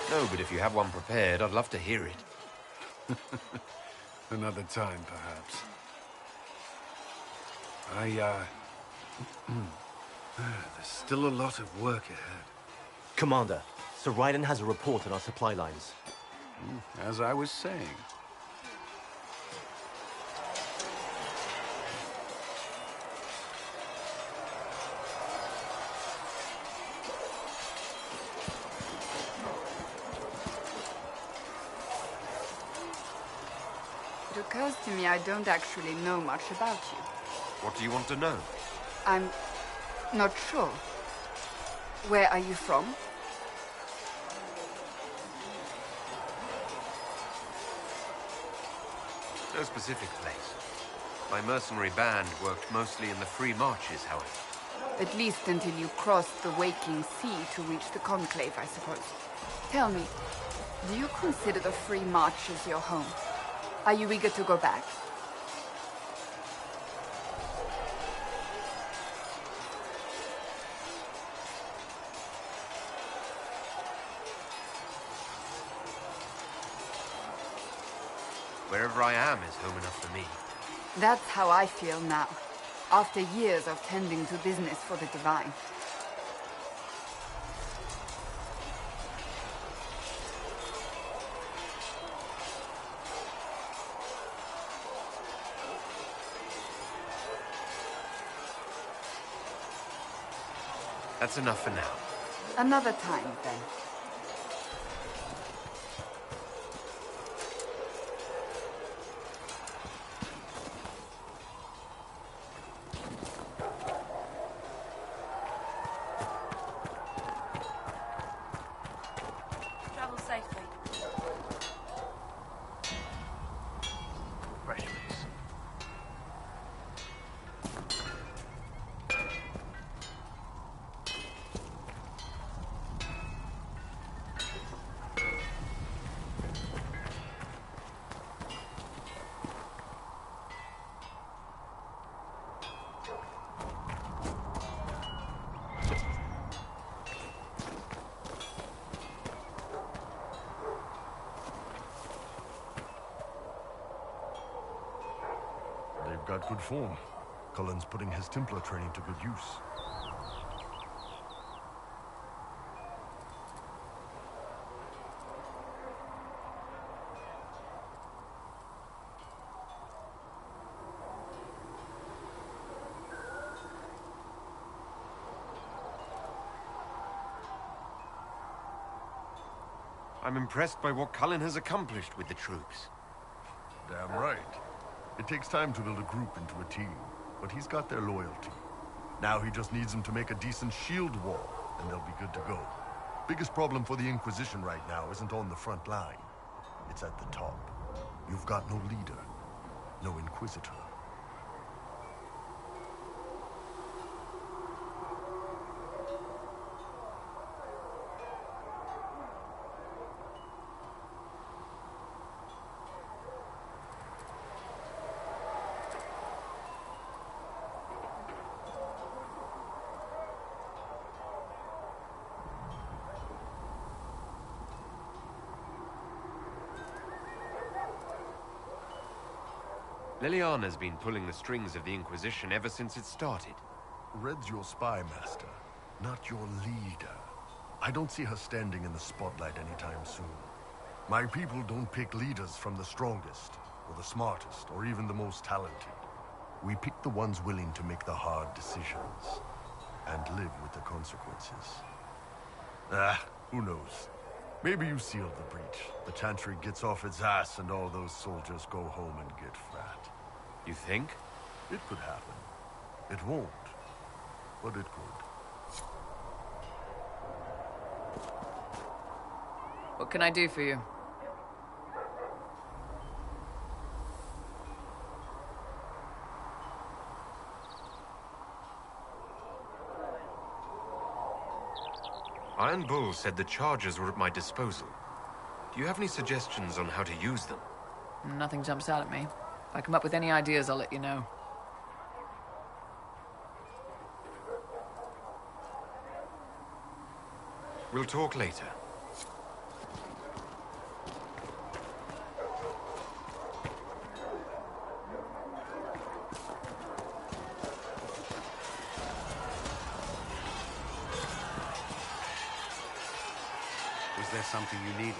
No, but if you have one prepared, I'd love to hear it. Another time, perhaps. There's still a lot of work ahead. Commander, Sir Raiden has a report on our supply lines. As I was saying. It occurs to me I don't actually know much about you. What do you want to know? I'm not sure. Where are you from? No specific place. My mercenary band worked mostly in the Free Marches, however. At least until you cross the waking sea to reach the Conclave, I suppose. Tell me, do you consider the Free March as your home? Are you eager to go back? Wherever I am is home enough for me. That's how I feel now, after years of tending to business for the Divine. That's enough for now. Another time, then. Travel safely. Refreshments. They've got good form. Cullen's putting his Templar training to good use. I'm impressed by what Cullen has accomplished with the troops. Damn right. It takes time to build a group into a team, but he's got their loyalty. Now he just needs them to make a decent shield wall, and they'll be good to go. Biggest problem for the Inquisition right now isn't on the front line. It's at the top. You've got no leader, no Inquisitor. Liliana's been pulling the strings of the Inquisition ever since it started. Red's your spy master, not your leader. I don't see her standing in the spotlight anytime soon. My people don't pick leaders from the strongest, or the smartest, or even the most talented. We pick the ones willing to make the hard decisions, and live with the consequences. Who knows? Maybe you sealed the breach. The Chantry gets off its ass and all those soldiers go home and get fat. You think? It could happen. It won't, but it could. What can I do for you? Iron Bull said the charges were at my disposal. Do you have any suggestions on how to use them? Nothing jumps out at me. If I come up with any ideas, I'll let you know. We'll talk later. Was there something you needed?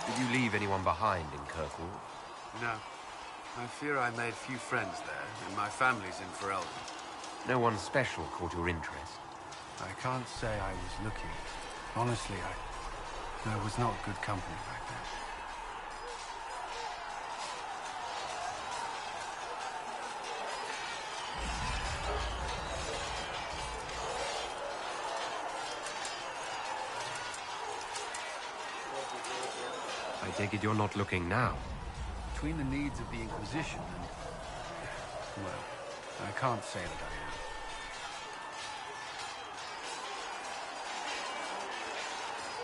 Did you leave anyone behind in Kirkwall? No. I fear I made few friends there, and my family's in Ferelden. No one special caught your interest? I can't say I was looking. Honestly, I was not good company back then. I take it you're not looking now. Between the needs of the Inquisition and... well, I can't say that I am.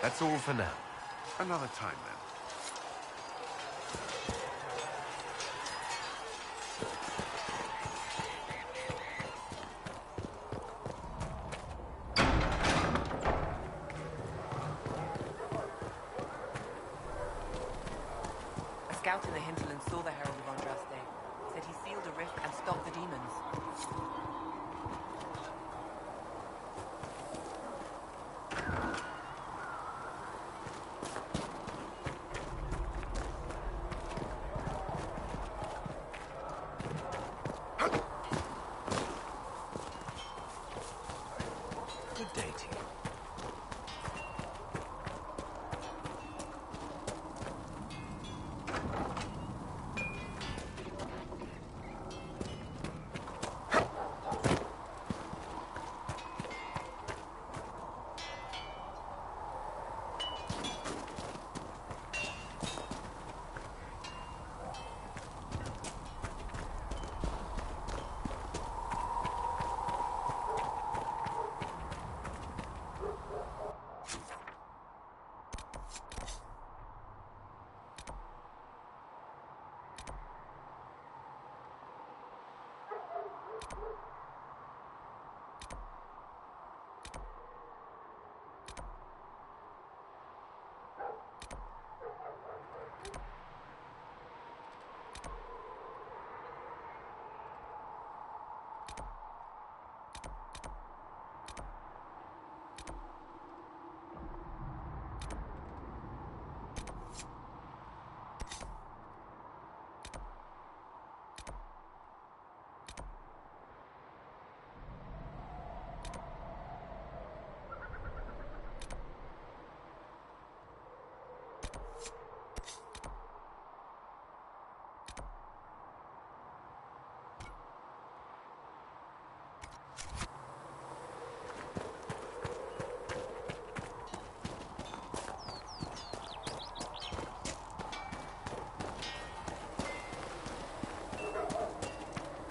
That's all for now. Another time, then. A scout in the hinterland saw the Herald of Andraste. Said he sealed a rift and stopped the demons. Good day to you.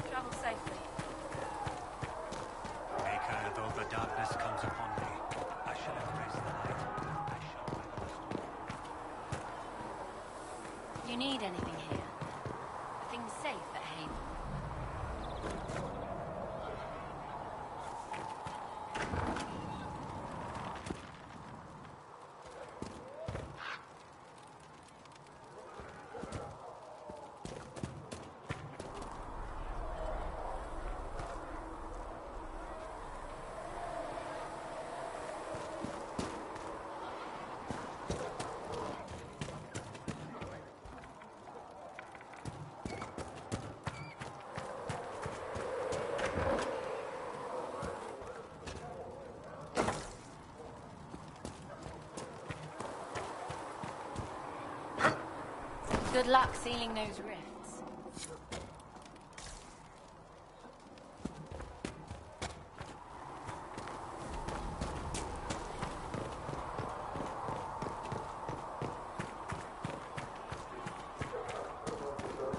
Travel safely. Maker, though the darkness comes upon me, I shall embrace the light. I shall weather the storm. You need anything here? Are things safe at Haven? Good luck sealing those rifts.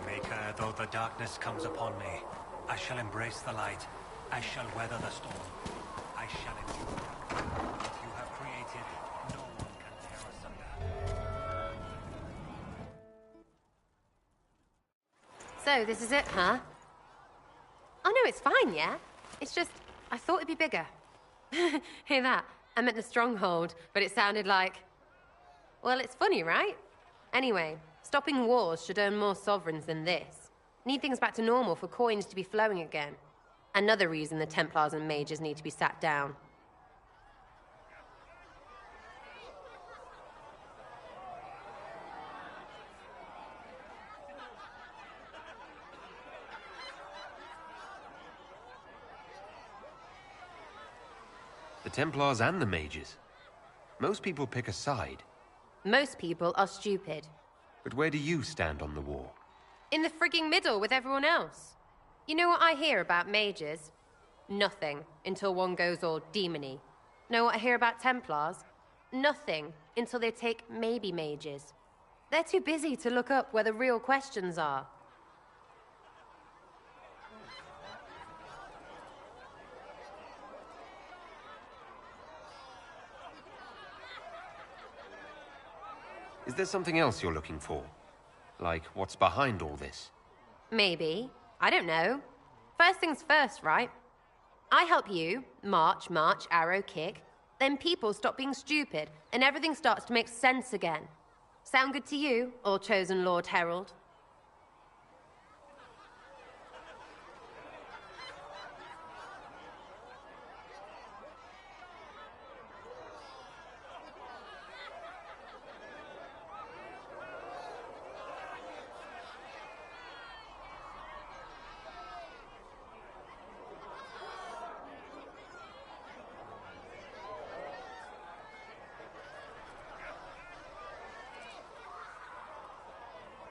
Maker, though the darkness comes upon me, I shall embrace the light. I shall weather the storm. I shall endure. What you have created, no one can tear asunder. So, this is it, huh? Oh no, it's fine, yeah? It's just, I thought it'd be bigger. Hear that? I meant the stronghold, but it sounded like... Well, it's funny, right? Anyway, stopping wars should earn more sovereigns than this. Need things back to normal for coins to be flowing again. Another reason the Templars and mages need to be sat down. The Templars and the mages. Most people pick a side. Most people are stupid. But where do you stand on the war? In the frigging middle with everyone else. You know what I hear about mages? Nothing, until one goes all demony. Know what I hear about Templars? Nothing, until they take maybe mages. They're too busy to look up where the real questions are. Is there something else you're looking for? Like, what's behind all this? Maybe. I don't know. First things first, right? I help you, march, arrow, kick. Then people stop being stupid, and everything starts to make sense again. Sound good to you, All Chosen Lord Herald?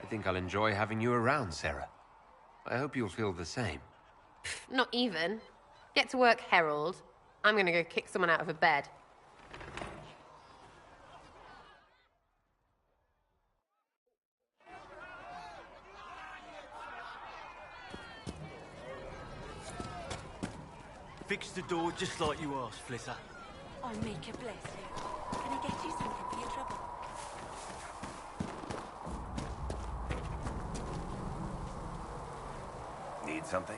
I think I'll enjoy having you around, Sarah. I hope you'll feel the same. Not even. Get to work, Herald. I'm gonna go kick someone out of a bed. Fix the door just like you asked, Flitter. Oh, Mika, bless you. Can I get you something for your trouble? Need something?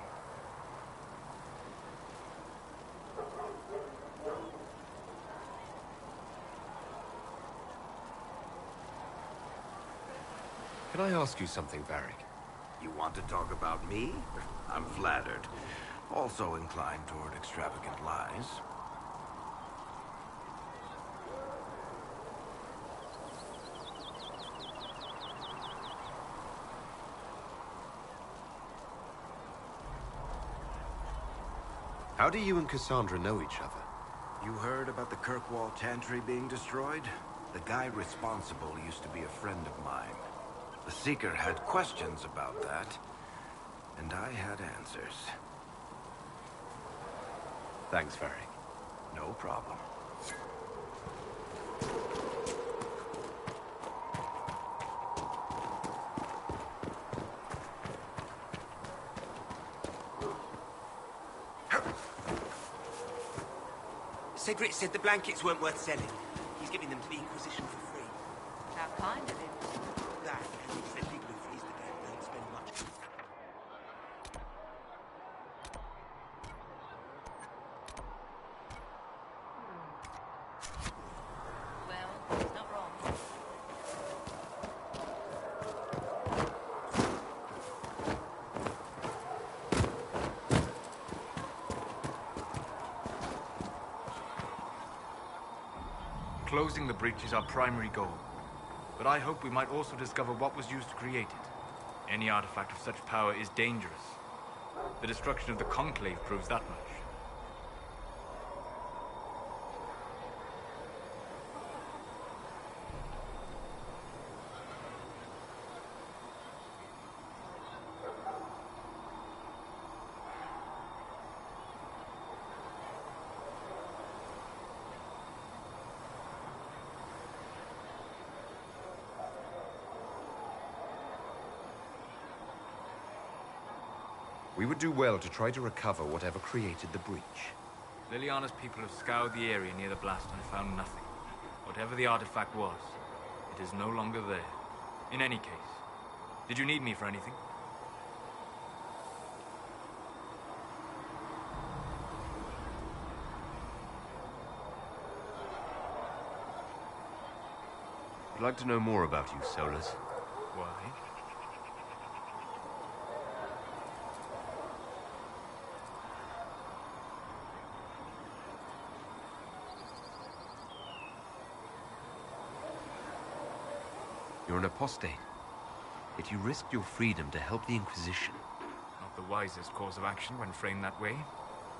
Can I ask you something, Varric? You want to talk about me? I'm flattered. Also inclined toward extravagant lies. How do you and Cassandra know each other? You heard about the Kirkwall Chantry being destroyed? The guy responsible used to be a friend of mine. The Seeker had questions about that, and I had answers. Thanks, Varric. No problem. Cedric said the blankets weren't worth selling. He's giving them to the Inquisition for free. How kind of him. That, and he said people who freeze the dead don't spend much. Well, he's not wrong. Closing the breach is our primary goal. But I hope we might also discover what was used to create it. Any artifact of such power is dangerous. The destruction of the Conclave proves that much. We would do well to try to recover whatever created the breach. Liliana's people have scoured the area near the blast and found nothing. Whatever the artifact was, it is no longer there. In any case, did you need me for anything? I'd like to know more about you, Solus. Why? You're an apostate, yet you risked your freedom to help the Inquisition. Not the wisest course of action when framed that way.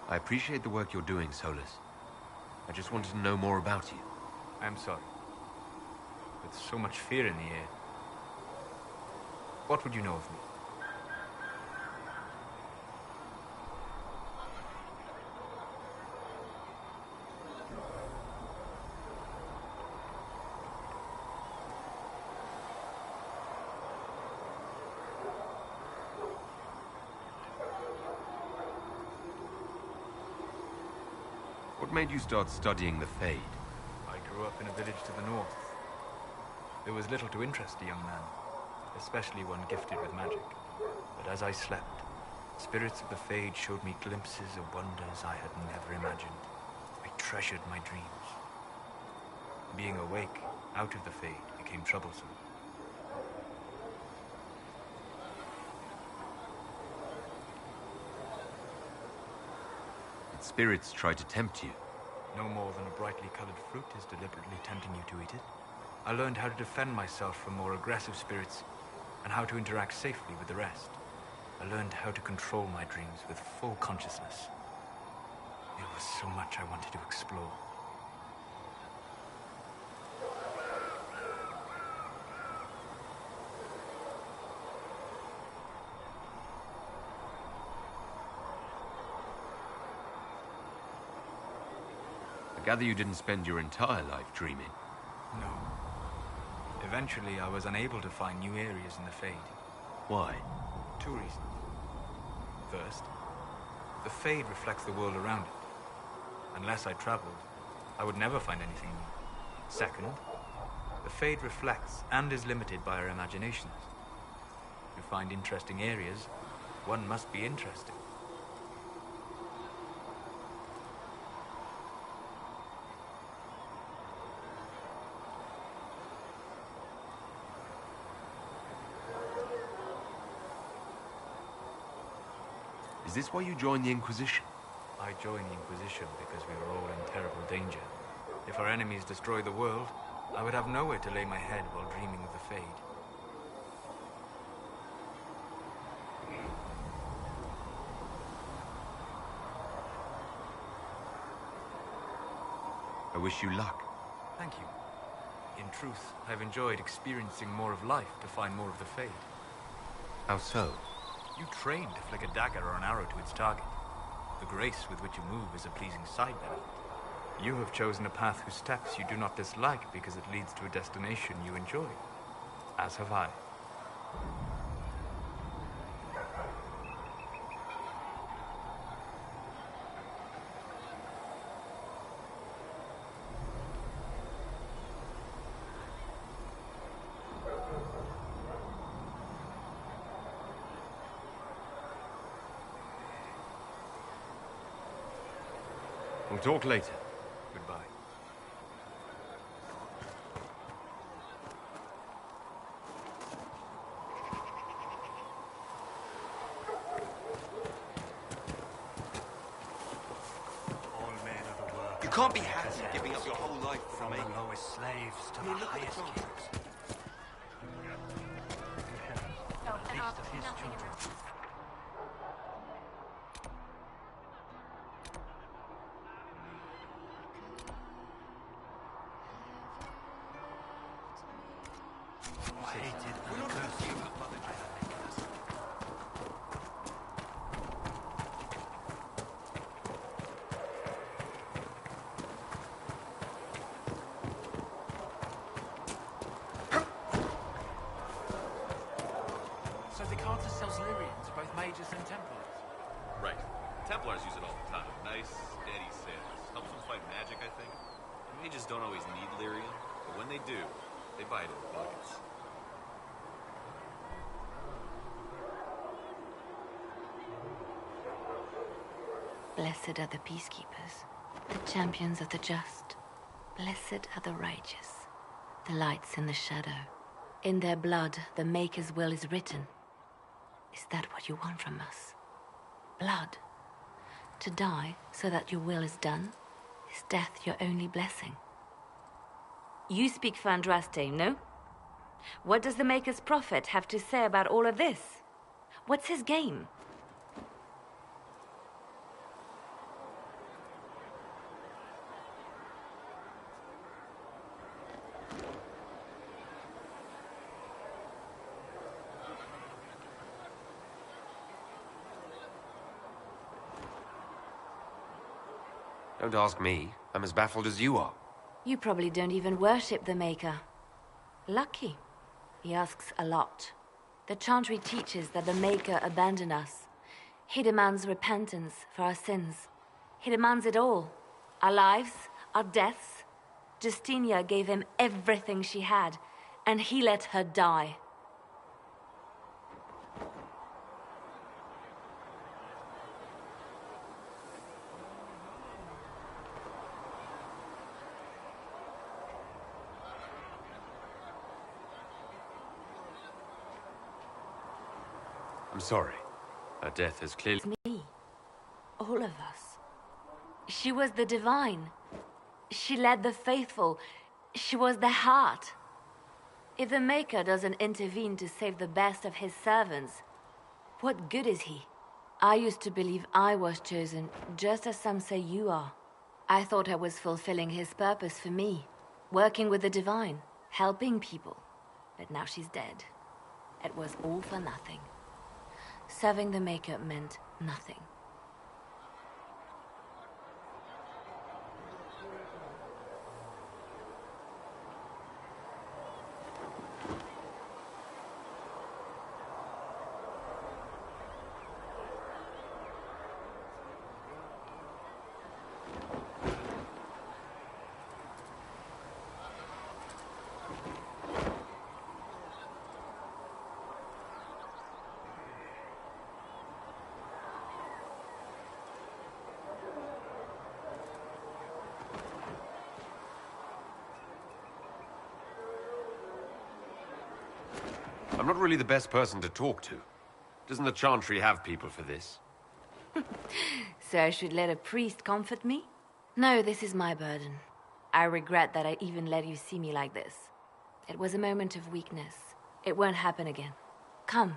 I appreciate the work you're doing, Solus. I just wanted to know more about you. I'm sorry. With so much fear in the air. What would you know of me? What made you start studying the Fade? I grew up in a village to the north. There was little to interest a young man, especially one gifted with magic. But as I slept, spirits of the Fade showed me glimpses of wonders I had never imagined. I treasured my dreams. Being awake, out of the Fade, became troublesome. Did spirits try to tempt you? No more than a brightly colored fruit is deliberately tempting you to eat it. I learned how to defend myself from more aggressive spirits, and how to interact safely with the rest. I learned how to control my dreams with full consciousness. There was so much I wanted to explore. I gather you didn't spend your entire life dreaming. No. Eventually, I was unable to find new areas in the Fade. Why? 2 reasons. First, the Fade reflects the world around it. Unless I traveled, I would never find anything new. Second, the Fade reflects and is limited by our imaginations. To find interesting areas, one must be interested. Is this why you joined the Inquisition? I joined the Inquisition because we were all in terrible danger. If our enemies destroyed the world, I would have nowhere to lay my head while dreaming of the Fade. I wish you luck. Thank you. In truth, I've enjoyed experiencing more of life to find more of the Fade. How so? You train to flick a dagger or an arrow to its target. The grace with which you move is a pleasing sight, then. You have chosen a path whose steps you do not dislike because it leads to a destination you enjoy. As have I. We'll talk later. Goodbye. All men are the work. You can't be happy giving up your whole life From the lowest slaves to the highest kings. The least of his children. Hated and cursed you by the Dragonmakers. So the Carter sells lyrium to both mages and Templars? Right. Templars use it all the time. Nice, steady sales. Helps them fight magic, I think. Mages don't always need lyrium, but when they do, they buy it in buckets. Blessed are the peacekeepers, the champions of the just. Blessed are the righteous, the lights in the shadow. In their blood, the Maker's will is written. Is that what you want from us? Blood? To die so that your will is done? Is death your only blessing? You speak for Andraste, no? What does the Maker's prophet have to say about all of this? What's his game? Don't ask me. I'm as baffled as you are. You probably don't even worship the Maker. Lucky. He asks a lot. The Chantry teaches that the Maker abandoned us. He demands repentance for our sins. He demands it all. Our lives, our deaths. Justinia gave him everything she had, and he let her die. I'm sorry. Her death has clearly... Me. All of us. She was the divine. She led the faithful. She was the heart. If the Maker doesn't intervene to save the best of his servants, what good is he? I used to believe I was chosen, just as some say you are. I thought I was fulfilling his purpose for me, working with the divine, helping people. But now she's dead. It was all for nothing. Serving the Maker meant nothing. I'm not really the best person to talk to. Doesn't the Chantry have people for this? So I should let a priest comfort me? No, this is my burden. I regret that I even let you see me like this. It was a moment of weakness. It won't happen again. Come,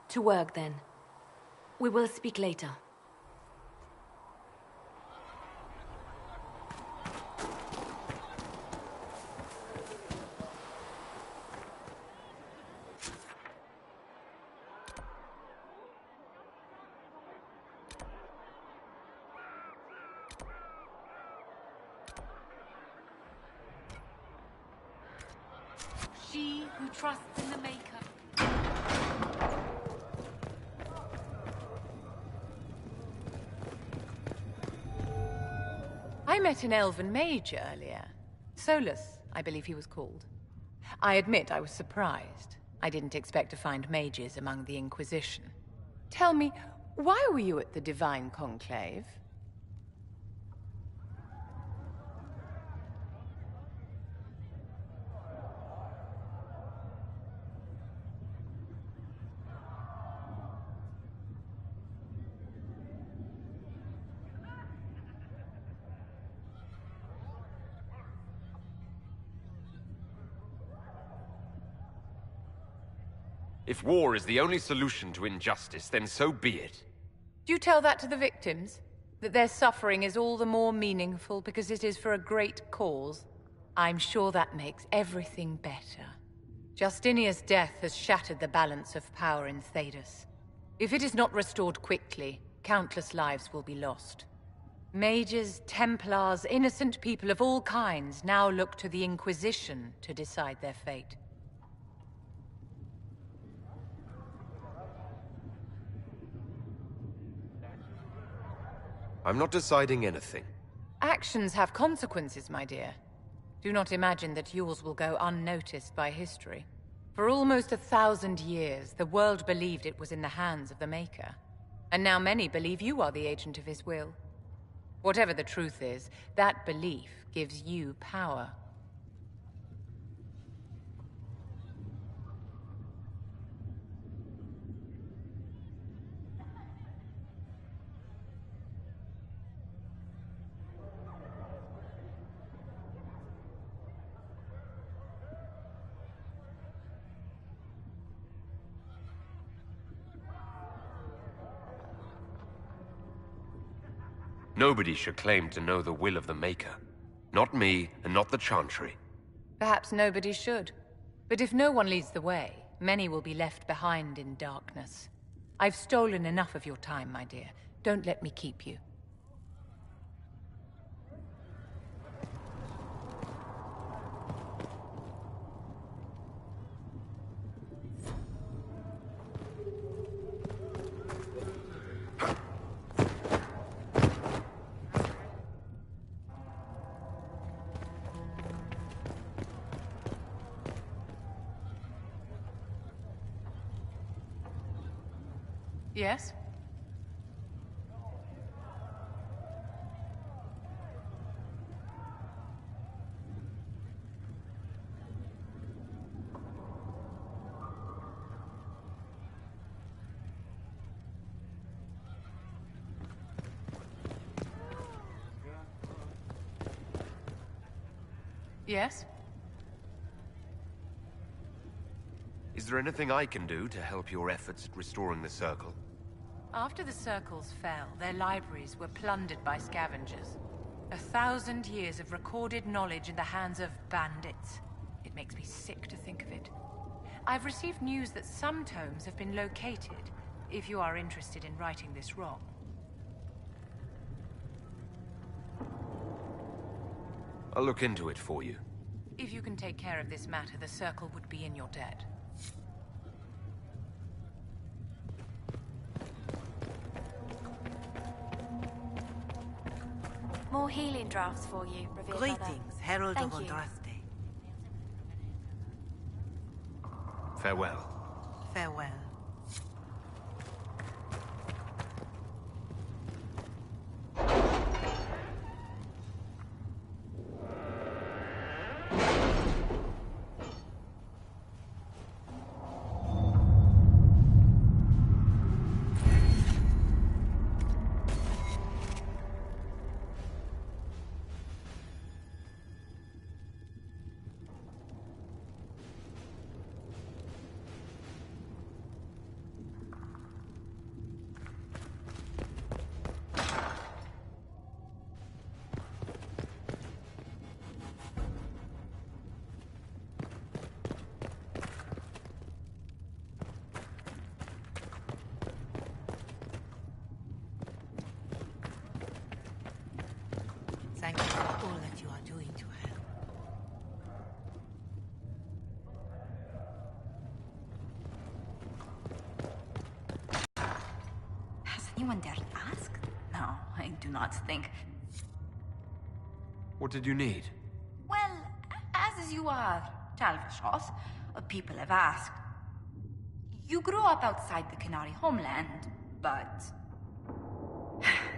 to work then. We will speak later. She who trusts in the Maker. I met an elven mage earlier. Solus, I believe he was called. I admit I was surprised. I didn't expect to find mages among the Inquisition. Tell me, why were you at the Divine Conclave? If war is the only solution to injustice, then so be it. Do you tell that to the victims? That their suffering is all the more meaningful because it is for a great cause? I'm sure that makes everything better. Justinia's death has shattered the balance of power in Thedas. If it is not restored quickly, countless lives will be lost. Mages, Templars, innocent people of all kinds now look to the Inquisition to decide their fate. I'm not deciding anything. Actions have consequences, my dear. Do not imagine that yours will go unnoticed by history. For almost 1,000 years, the world believed it was in the hands of the Maker. And now many believe you are the agent of his will. Whatever the truth is, that belief gives you power. Nobody should claim to know the will of the Maker. Not me, and not the Chantry. Perhaps nobody should. But if no one leads the way, many will be left behind in darkness. I've stolen enough of your time, my dear. Don't let me keep you. Yes? Yes? Is there anything I can do to help your efforts at restoring the Circle? After the Circles fell, their libraries were plundered by scavengers. 1,000 years of recorded knowledge in the hands of bandits. It makes me sick to think of it. I've received news that some tomes have been located, if you are interested in righting this wrong. I'll look into it for you. If you can take care of this matter, the Circle would be in your debt. More healing drafts for you, Revered Mother. Greetings, Herald Thank of you. Andraste. Farewell. Farewell. Thank you for all that you are doing to help. Has anyone dared ask? No, I do not think. What did you need? Well, as you are Talvishoth, people have asked. You grew up outside the Canary homeland, but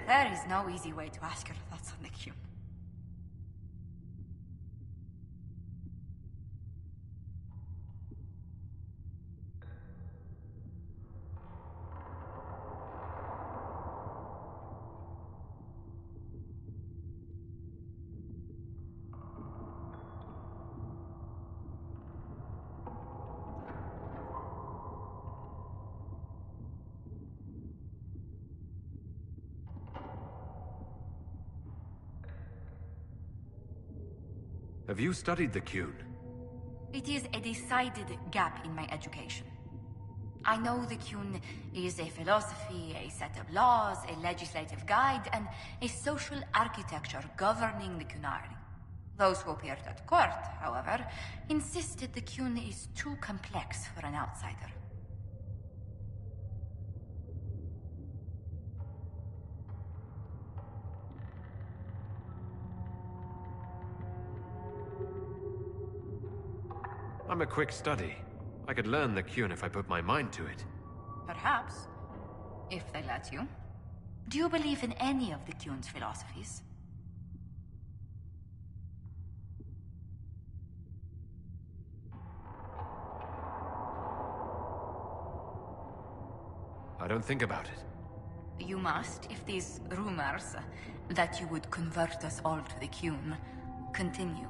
there is no easy way to ask your thoughts on the Q. Have you studied the Qun? It is a decided gap in my education. I know the Qun is a philosophy, a set of laws, a legislative guide, and a social architecture governing the Qunari. Those who appeared at court, however, insisted the Qun is too complex for an outsider. I'm a quick study. I could learn the Qun if I put my mind to it. Perhaps, if they let you. Do you believe in any of the Qun's philosophies? I don't think about it. You must, if these rumors that you would convert us all to the Qun continue.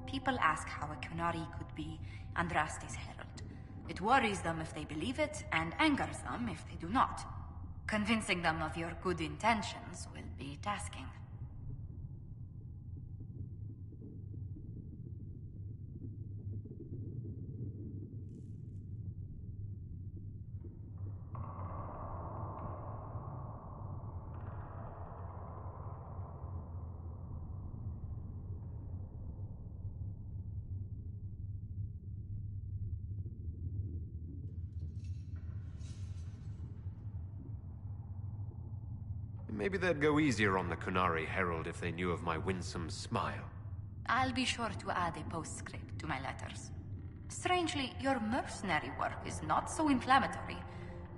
People ask how a Qunari could be Andraste's herald. It worries them if they believe it, and angers them if they do not. Convincing them of your good intentions will be tasking. Maybe they'd go easier on the Qunari Herald if they knew of my winsome smile. I'll be sure to add a postscript to my letters. Strangely, your mercenary work is not so inflammatory.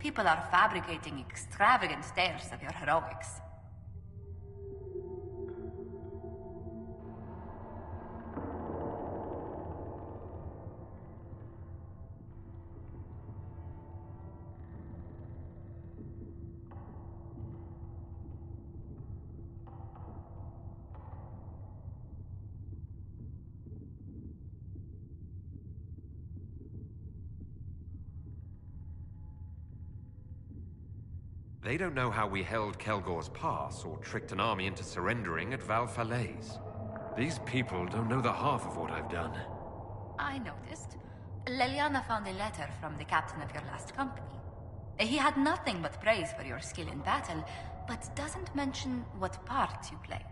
People are fabricating extravagant tales of your heroics. They don't know how we held Kelgor's Pass or tricked an army into surrendering at Val Falaise. These people don't know the half of what I've done. I noticed. Leliana found a letter from the captain of your last company. He had nothing but praise for your skill in battle, but doesn't mention what part you played.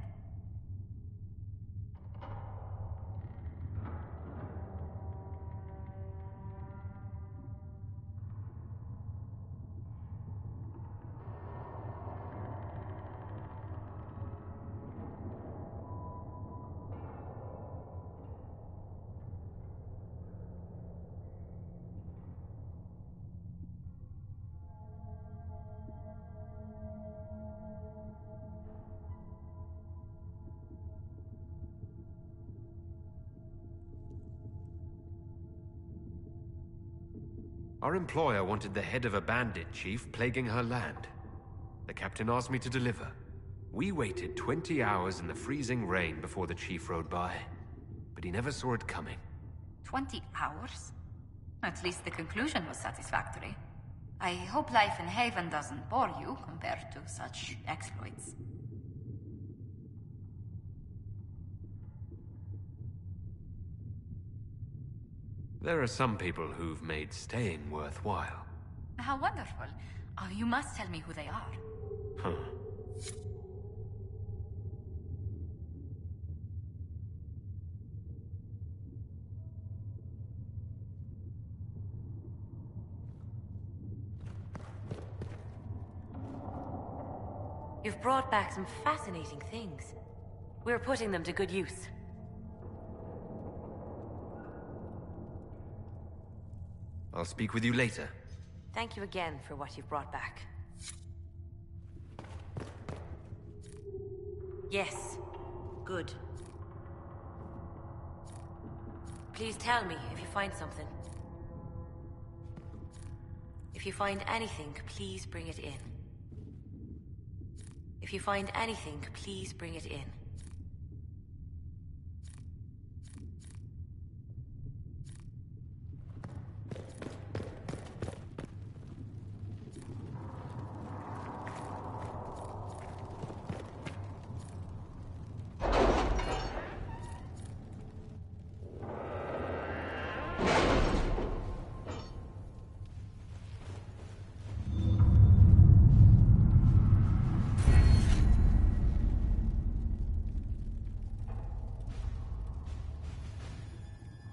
Our employer wanted the head of a bandit chief plaguing her land. The captain asked me to deliver. We waited 20 hours in the freezing rain before the chief rode by, but he never saw it coming. 20 hours? At least the conclusion was satisfactory. I hope life in Haven doesn't bore you compared to such exploits. There are some people who've made staying worthwhile. How wonderful. Oh, you must tell me who they are. Huh. You've brought back some fascinating things. We're putting them to good use. I'll speak with you later. Thank you again for what you've brought back. Yes. Good. Please tell me if you find something. If you find anything, please bring it in. If you find anything, please bring it in.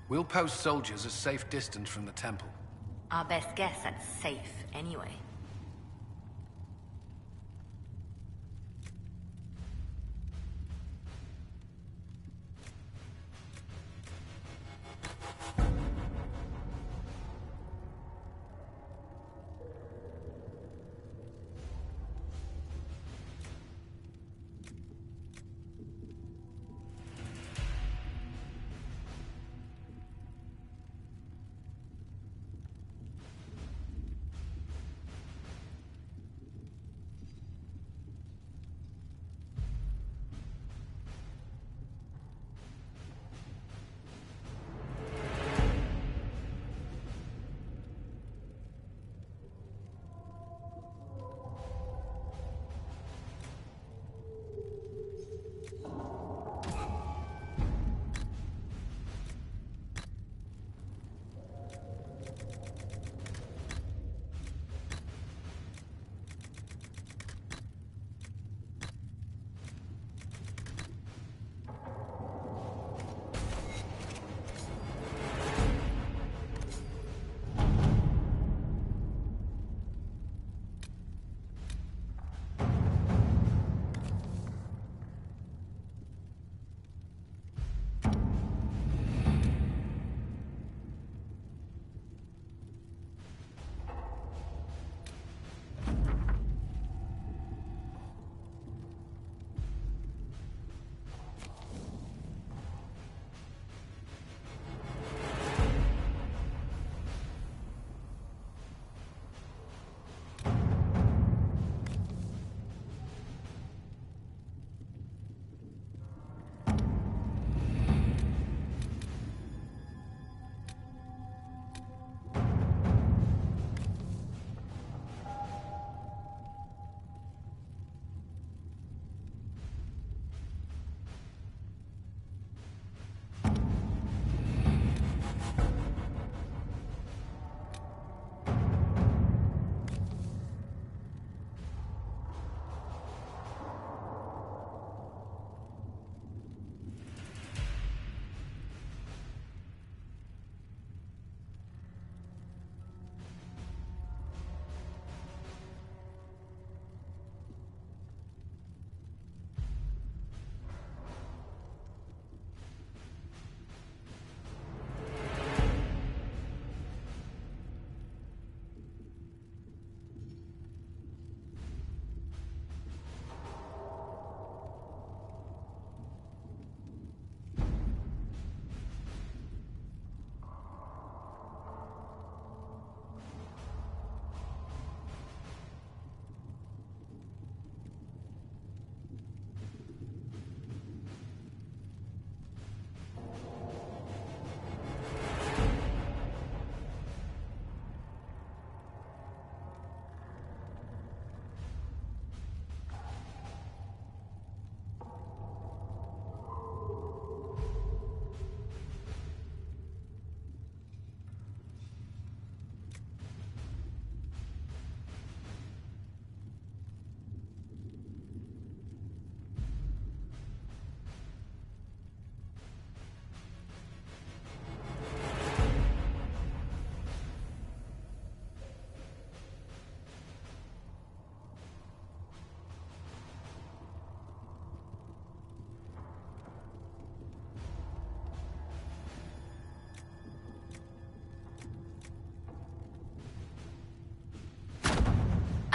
We'll post soldiers a safe distance from the temple. Our best guess at safe, anyway.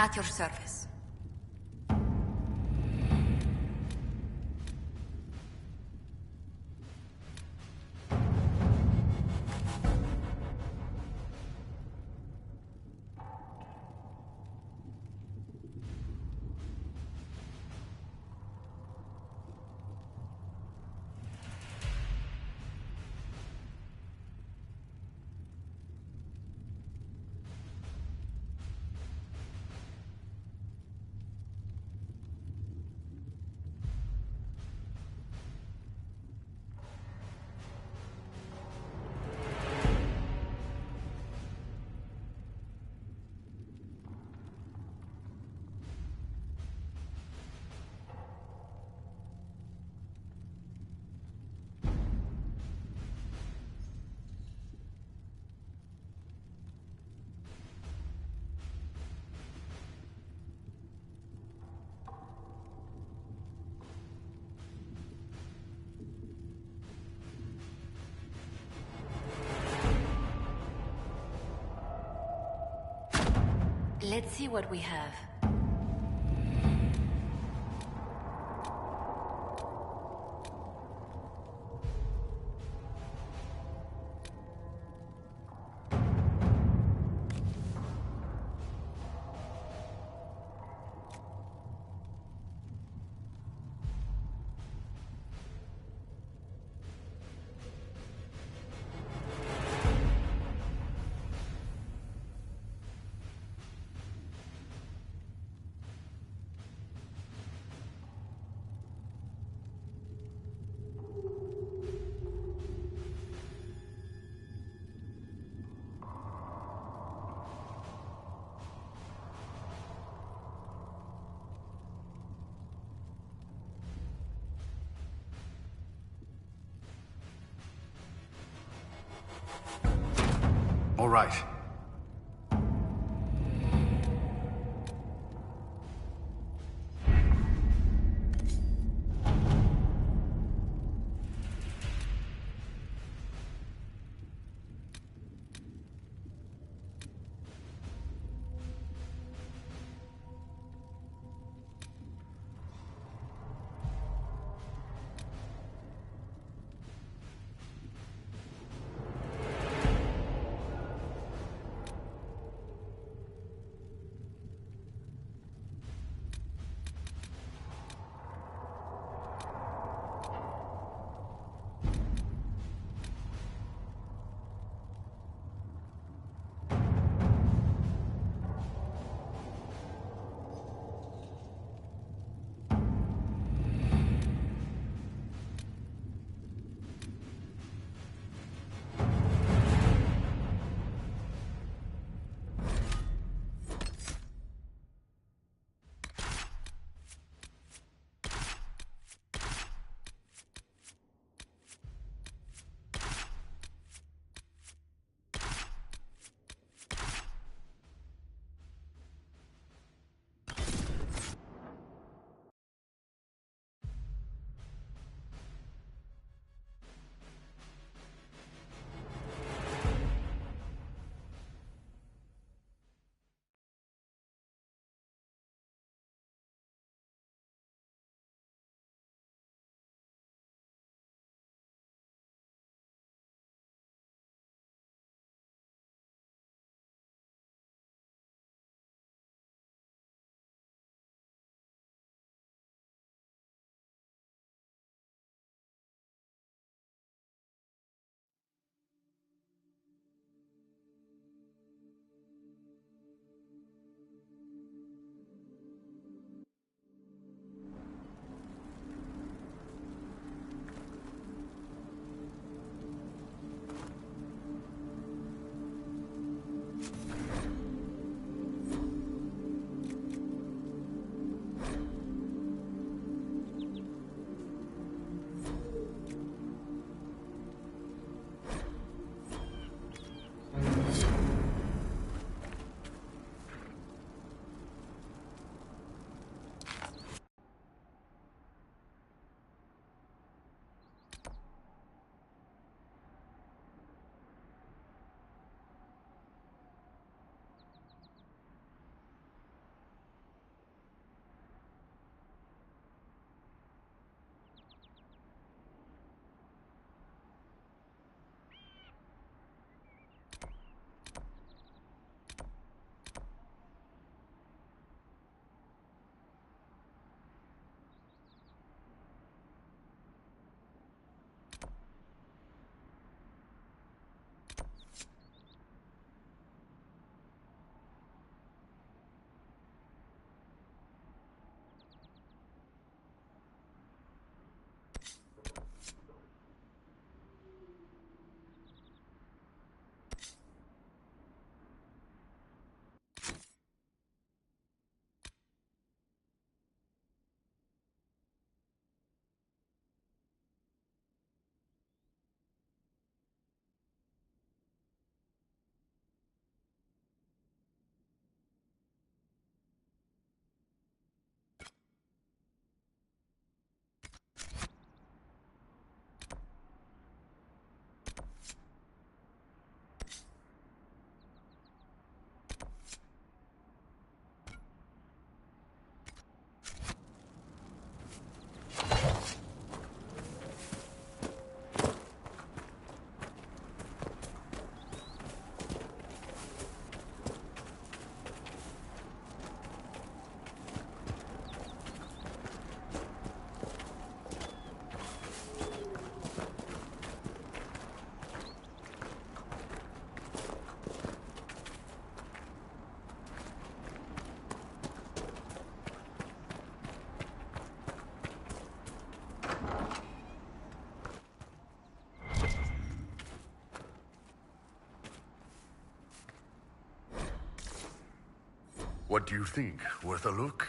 At your service. Let's see what we have. All right. What do you think? Worth a look?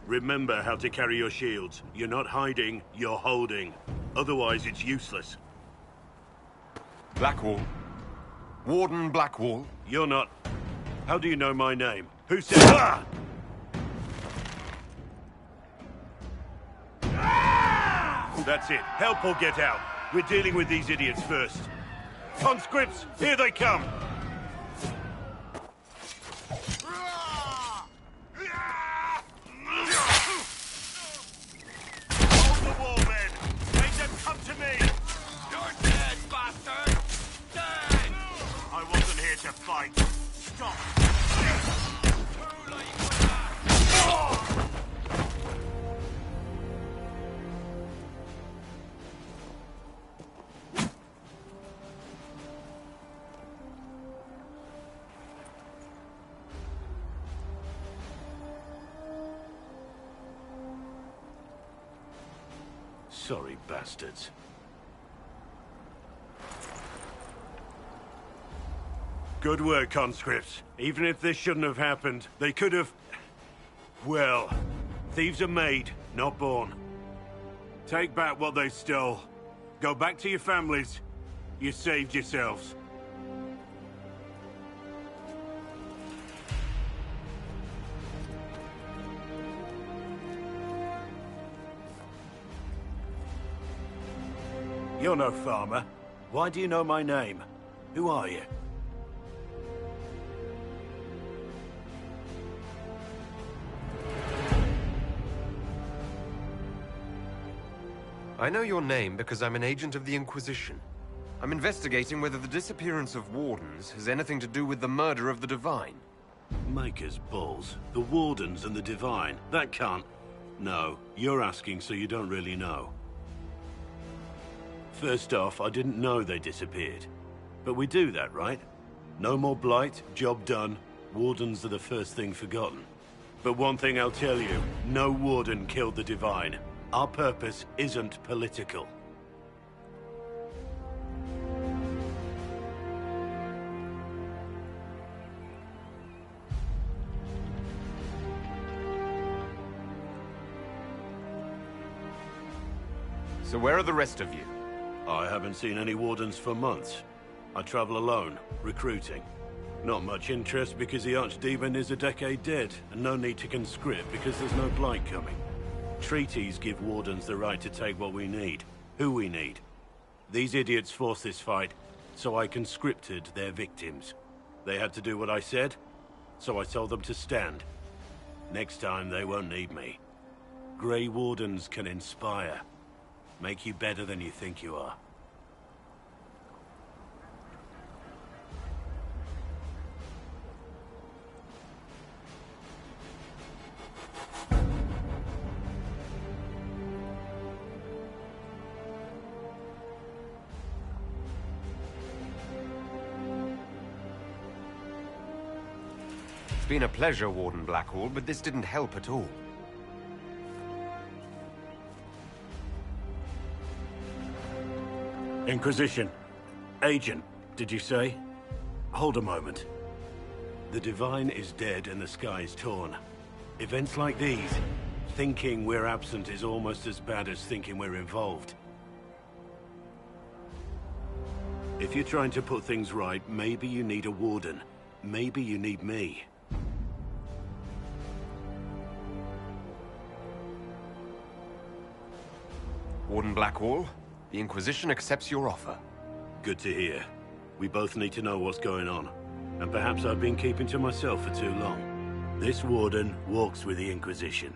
Remember how to carry your shields. You're not hiding, you're holding. Otherwise, it's useless. Blackwall. Warden Blackwall. You're not... How do you know my name? Who said... Ah! That's it. Help or get out. We're dealing with these idiots first. Conscripts, here they come! Sorry, bastards. Good work, conscripts. Even if this shouldn't have happened, they could have... Well, thieves are made, not born. Take back what they stole. Go back to your families. You saved yourselves. You're no farmer. Why do you know my name? Who are you? I know your name because I'm an agent of the Inquisition. I'm investigating whether the disappearance of Wardens has anything to do with the murder of the Divine. Maker's balls. The Wardens and the Divine. That can't... No, you're asking so you don't really know. First off, I didn't know they disappeared. But we do that, right? No more blight, job done. Wardens are the first thing forgotten. But one thing I'll tell you, no Warden killed the Divine. Our purpose isn't political. So where are the rest of you? I haven't seen any Wardens for months. I travel alone, recruiting. Not much interest because the Archdemon is a decade dead, and no need to conscript because there's no blight coming. Treaties give Wardens the right to take what we need, who we need. These idiots forced this fight, so I conscripted their victims. They had to do what I said, so I told them to stand. Next time they won't need me. Grey Wardens can inspire. Make you better than you think you are. It's been a pleasure, Warden Blackwall, but this didn't help at all. Inquisition. Agent, did you say? Hold a moment. The Divine is dead and the sky is torn. Events like these, thinking we're absent is almost as bad as thinking we're involved. If you're trying to put things right, maybe you need a Warden. Maybe you need me. Warden Blackwall, the Inquisition accepts your offer. Good to hear. We both need to know what's going on. And perhaps I've been keeping to myself for too long. This Warden walks with the Inquisition.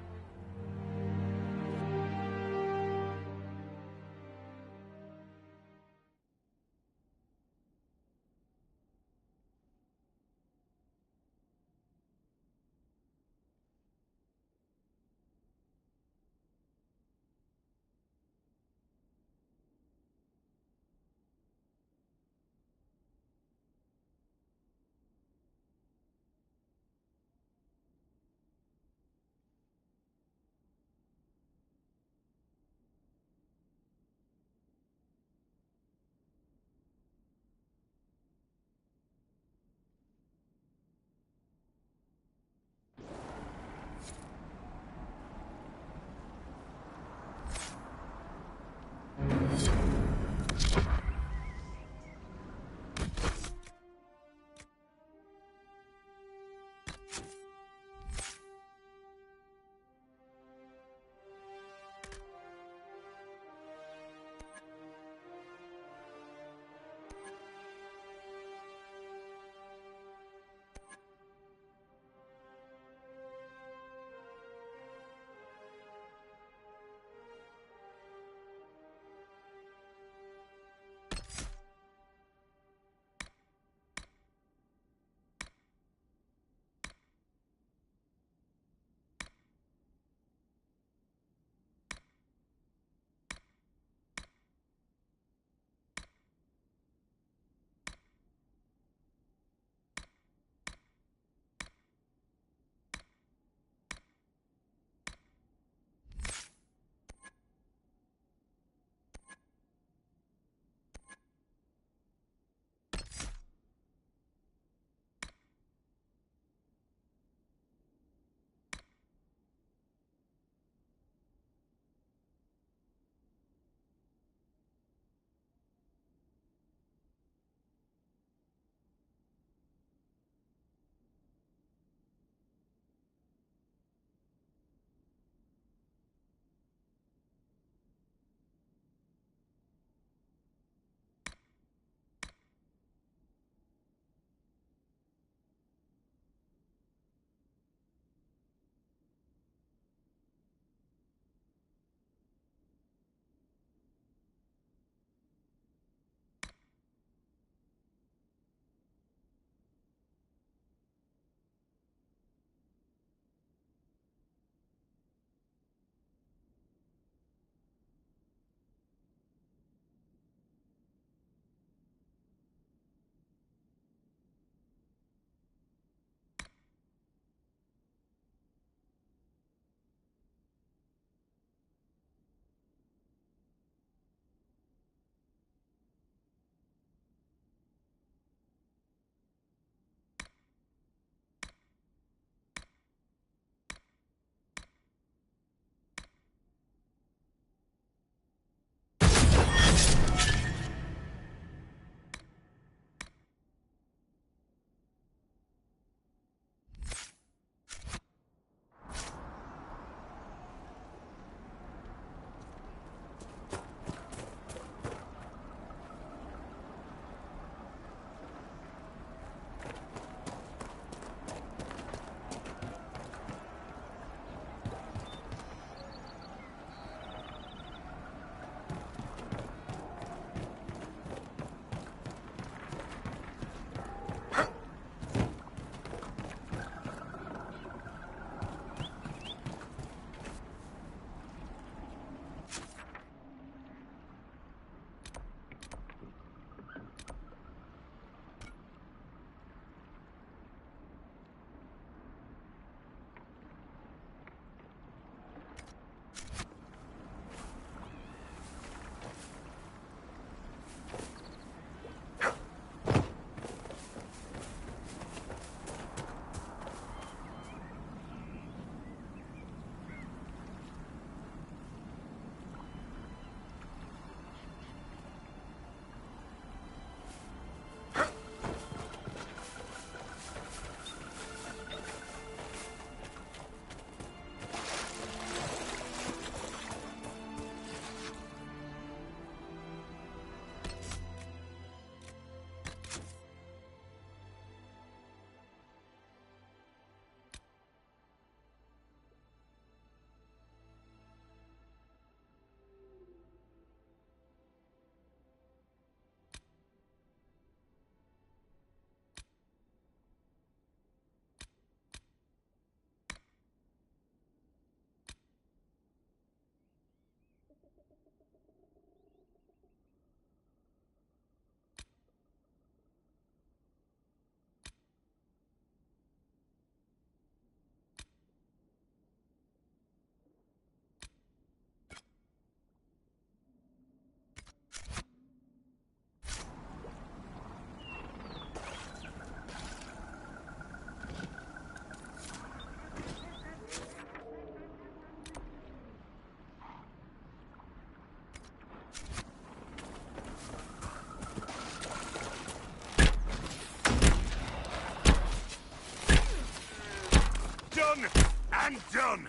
done!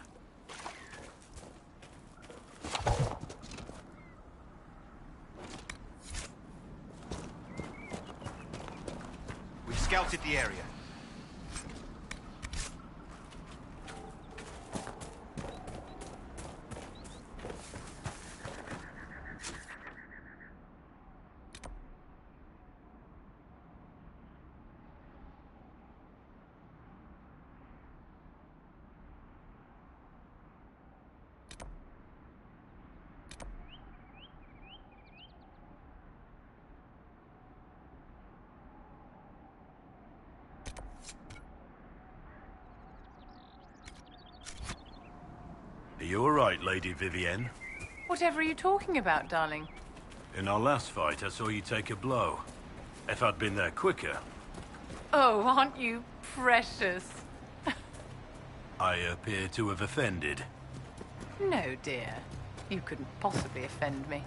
We've scouted the area. Are you alright, Lady Vivienne? Whatever are you talking about, darling? In our last fight, I saw you take a blow. If I'd been there quicker, Oh, aren't you precious? I appear to have offended. No, dear. You couldn't possibly offend me.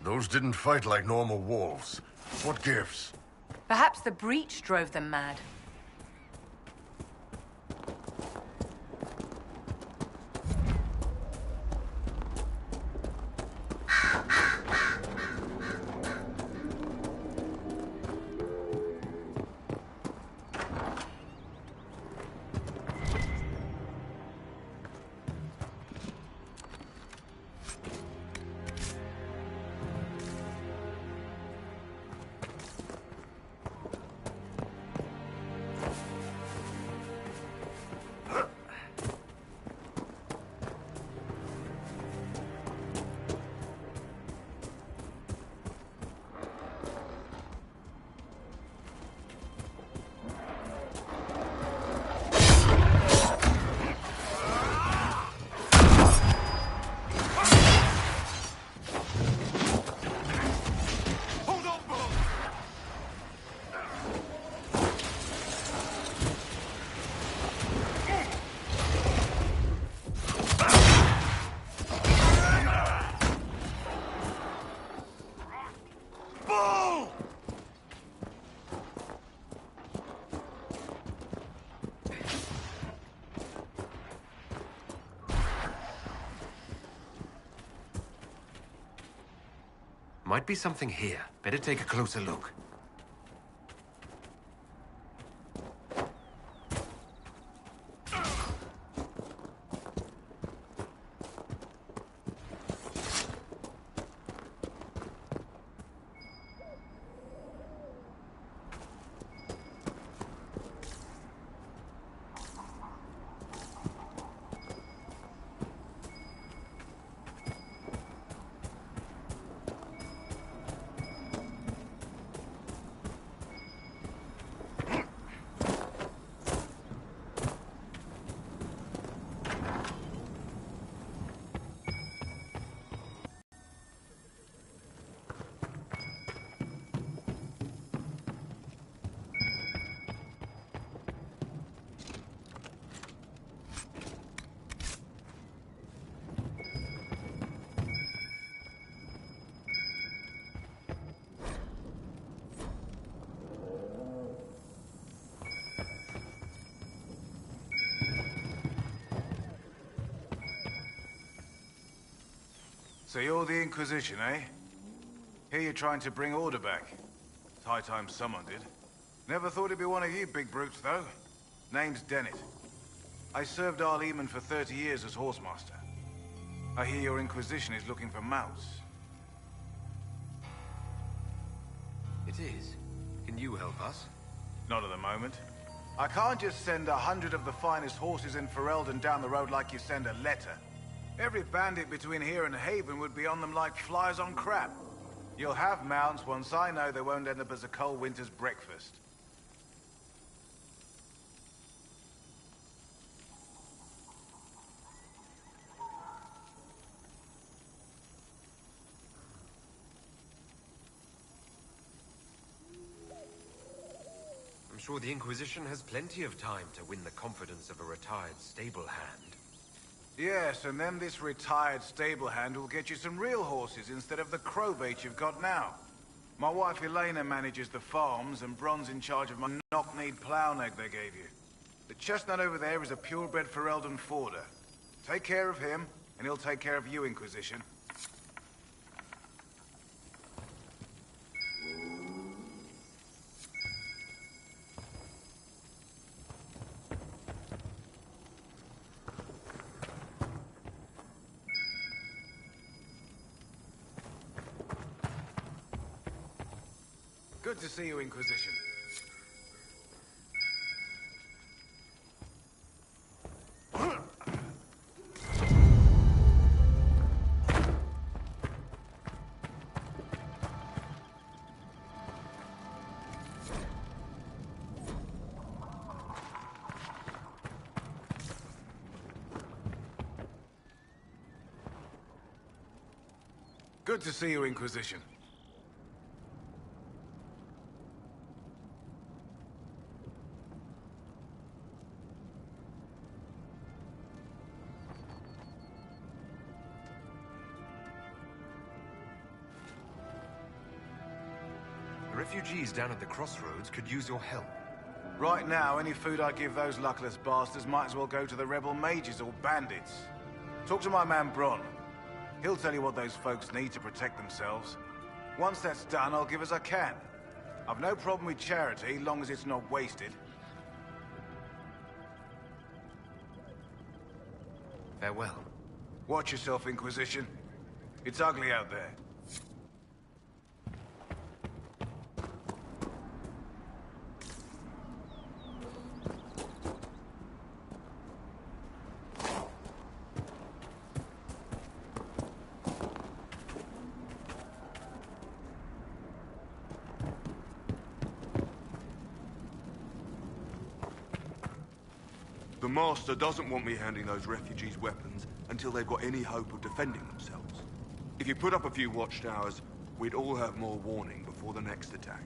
Those didn't fight like normal wolves. What gives? Perhaps the breach drove them mad. Might be something here. Better take a closer look. So you're the Inquisition, eh? Here you're trying to bring order back. It's high time someone did. Never thought it'd be one of you big brutes, though. Name's Dennett. I served our Lehman for 30 years as horsemaster. I hear your Inquisition is looking for mounts. It is. Can you help us? Not at the moment. I can't just send 100 of the finest horses in Ferelden down the road like you send a letter. Every bandit between here and Haven would be on them like flies on crap. You'll have mounts once I know they won't end up as a cold winter's breakfast. I'm sure the Inquisition has plenty of time to win the confidence of a retired stable hand. Yes, and then this retired stable hand will get you some real horses instead of the crowbait you've got now. My wife Elena manages the farms, and Bron's in charge of my knock-kneed plough neck they gave you. The chestnut over there is a purebred Ferelden forder. Take care of him, and he'll take care of you, Inquisition. Good to see you, Inquisition. Good to see you, Inquisition. refugees down at the crossroads could use your help. Right now, any food I give those luckless bastards might as well go to the rebel mages or bandits. Talk to my man Bron. He'll tell you what those folks need to protect themselves. Once that's done, I'll give as I can. I've no problem with charity, long as it's not wasted. Farewell. Watch yourself, Inquisition. It's ugly out there. The Master doesn't want me handing those refugees weapons until they've got any hope of defending themselves. If you put up a few watchtowers, we'd all have more warning before the next attack.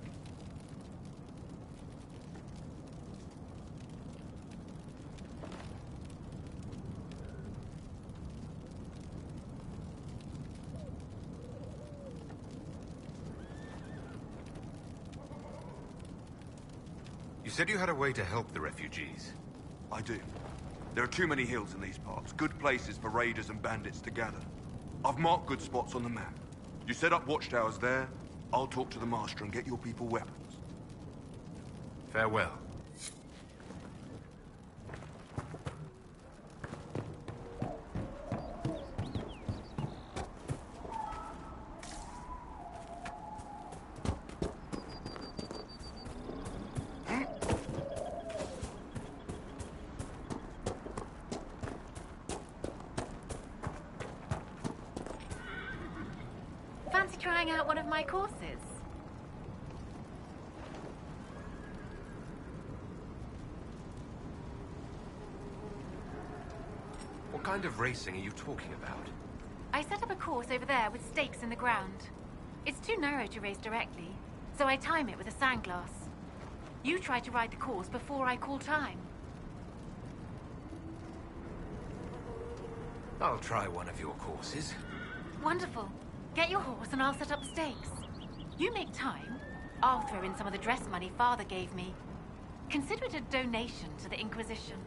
You said you had a way to help the refugees. I do. There are too many hills in these parts, good places for raiders and bandits to gather. I've marked good spots on the map. You set up watchtowers there, I'll talk to the Master and get your people weapons. Farewell. Fancy trying out one of my courses? What kind of racing are you talking about? I set up a course over there with stakes in the ground. It's too narrow to race directly, so I time it with a sandglass. You try to ride the course before I call time. I'll try one of your courses. Wonderful. Get your horse and I'll set up the stakes. You make time, I'll throw in some of the dress money Father gave me. Consider it a donation to the Inquisition.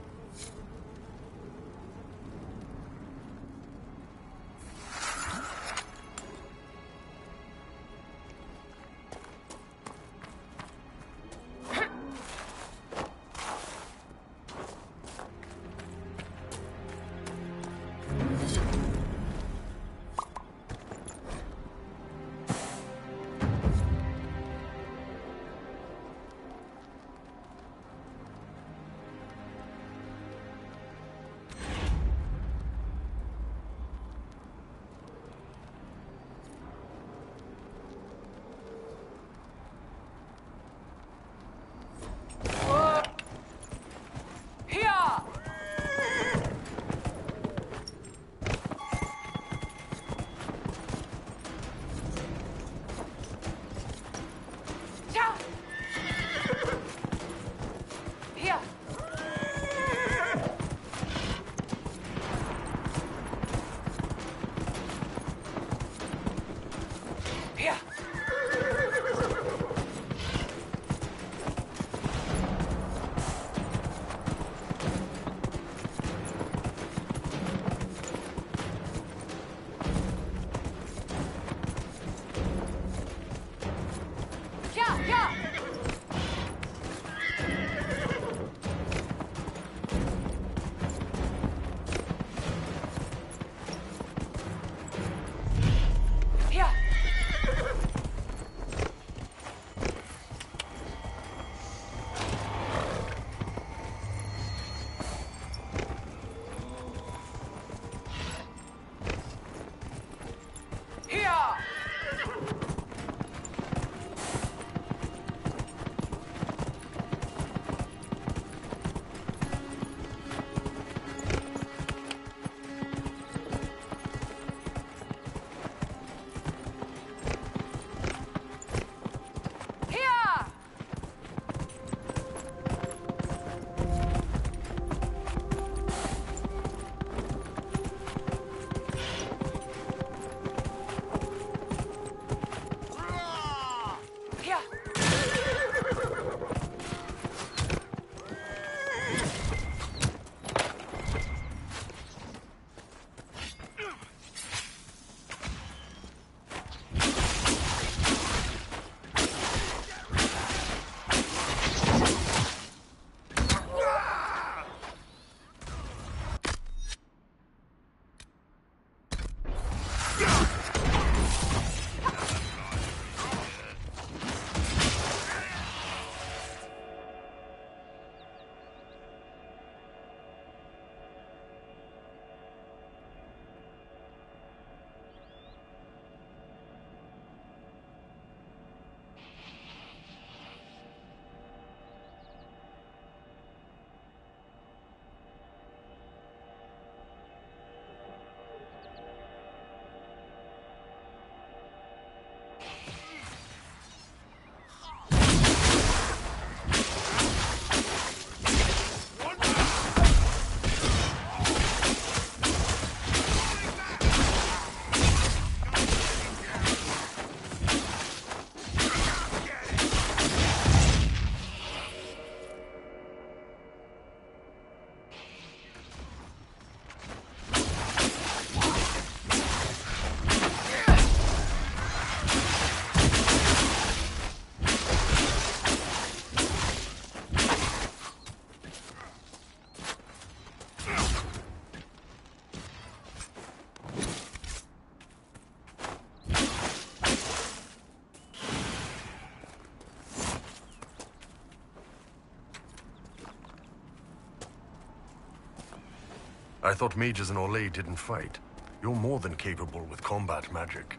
I thought mages in Orlais didn't fight. You're more than capable with combat magic.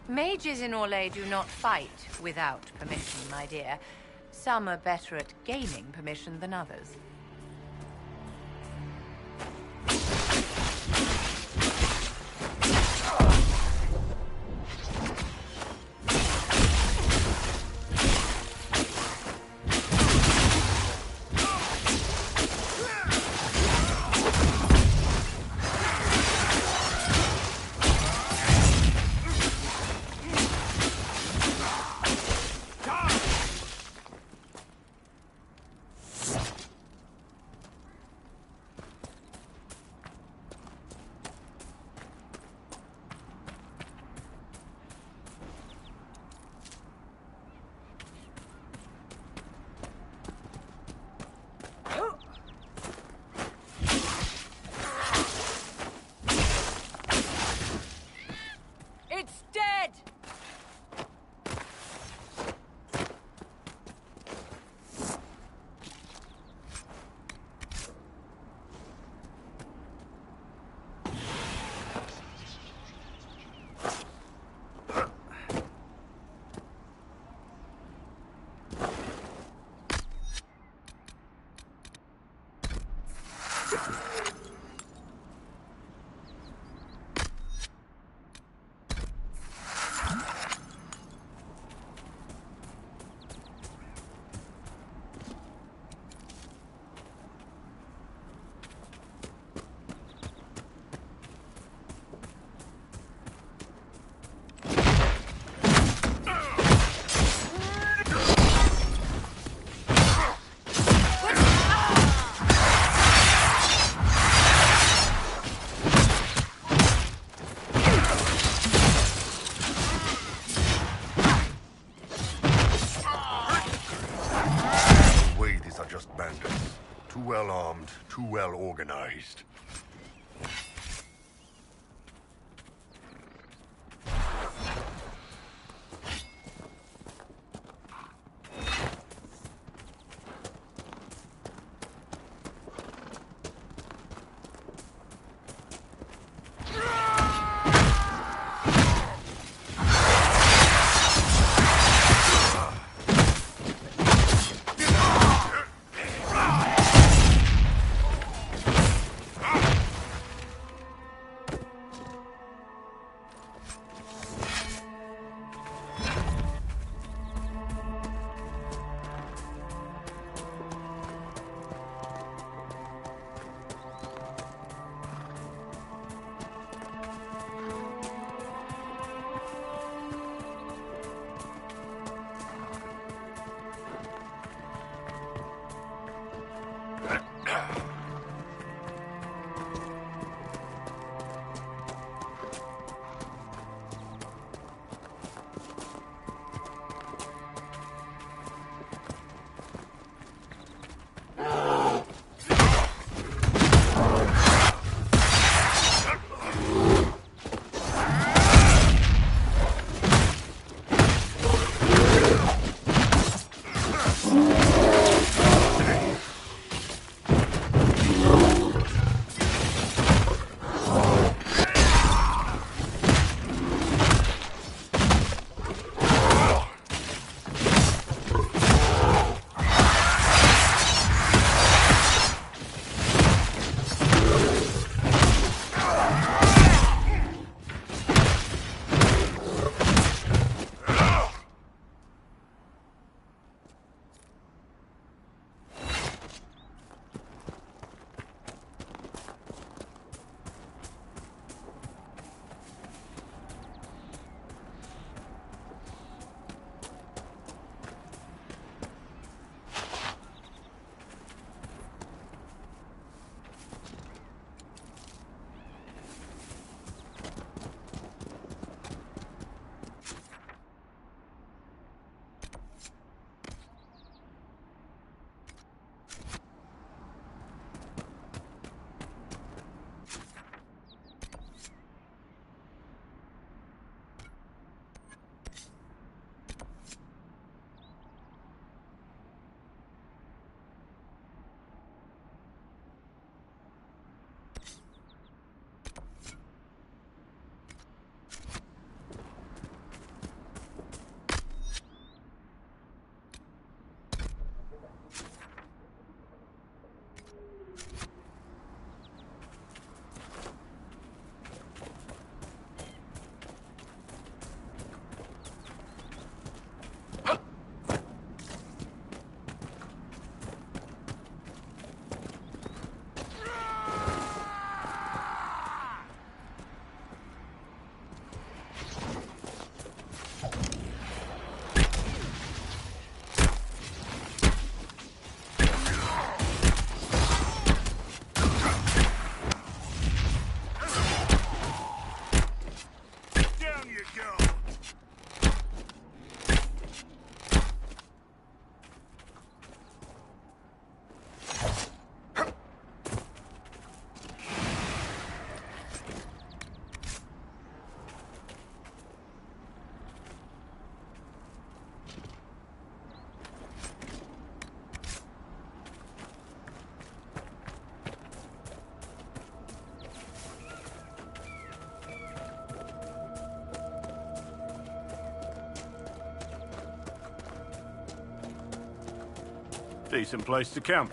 Mages in Orlais do not fight without permission, my dear. Some are better at gaining permission than others. It's dead! Too well armed, too well organized. Ah! Decent place to camp.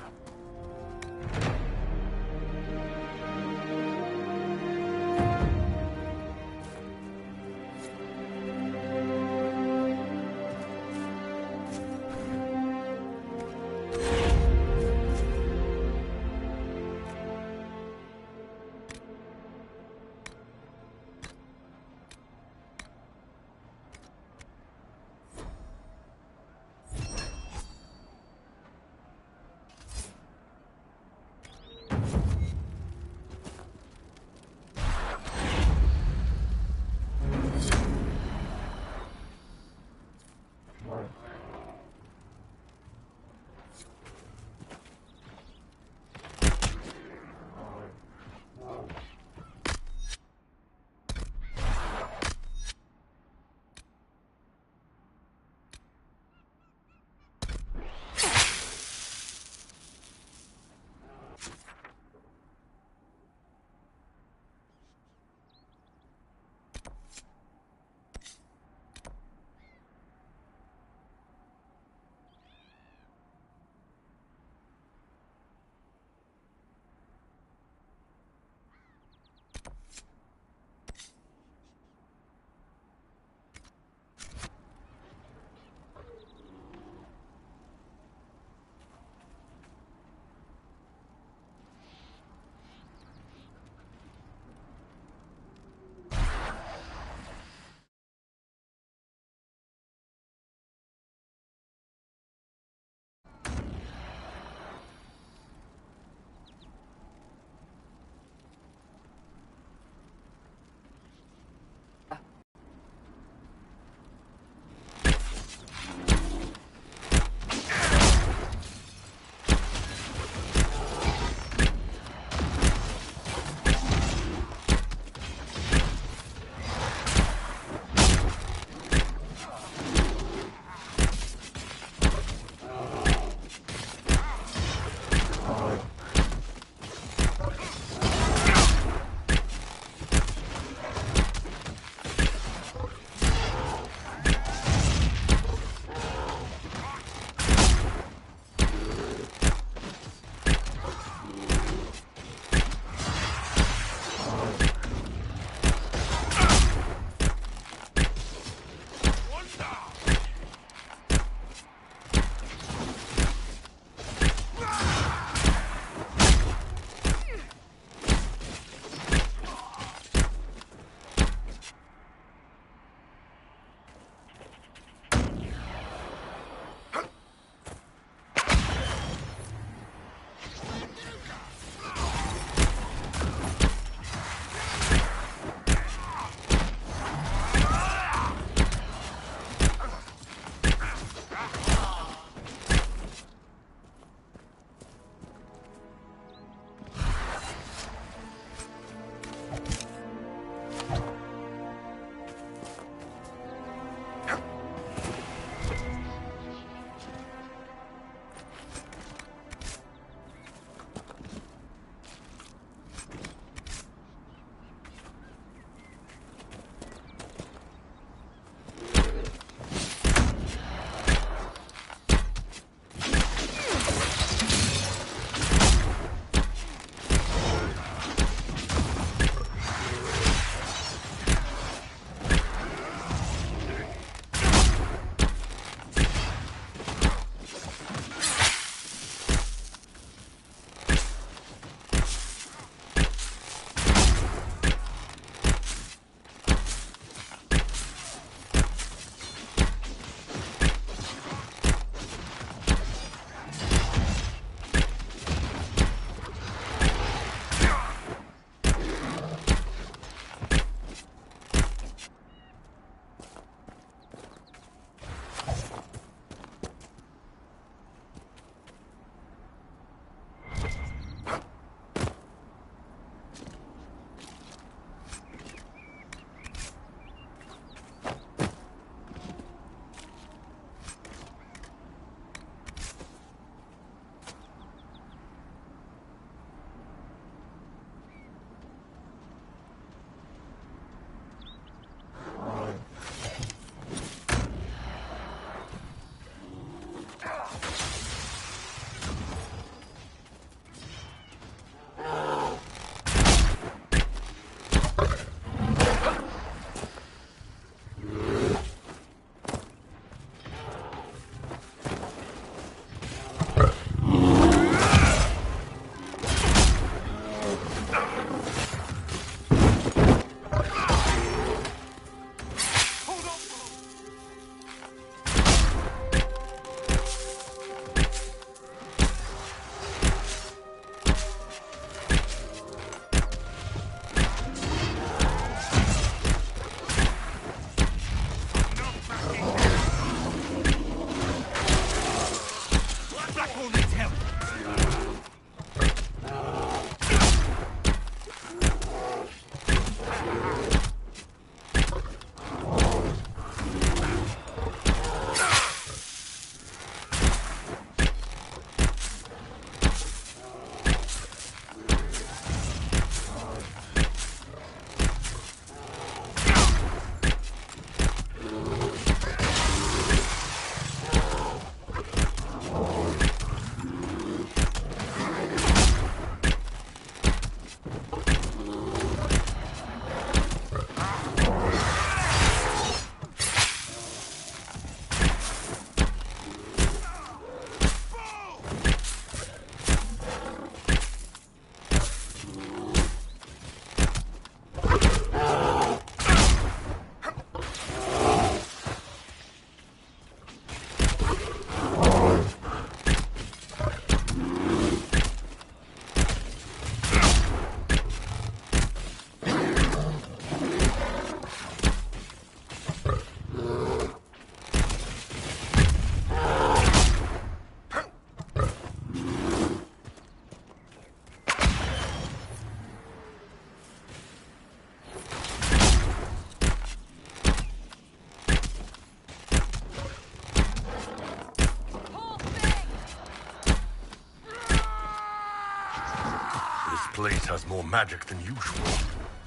place has more magic than usual.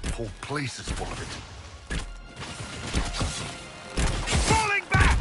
The whole place is full of it. Falling back!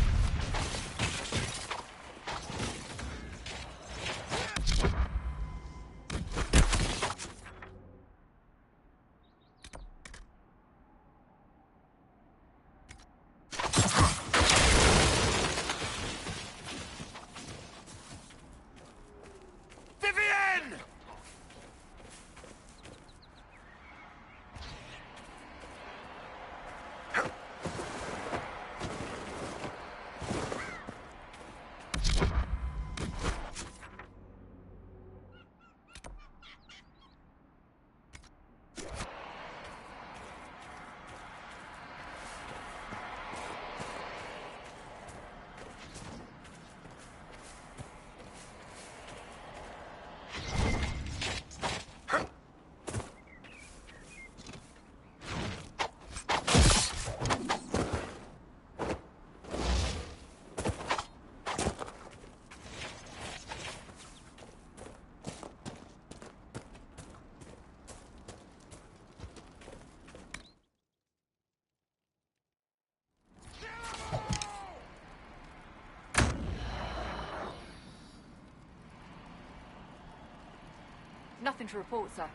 Nothing to report, sir.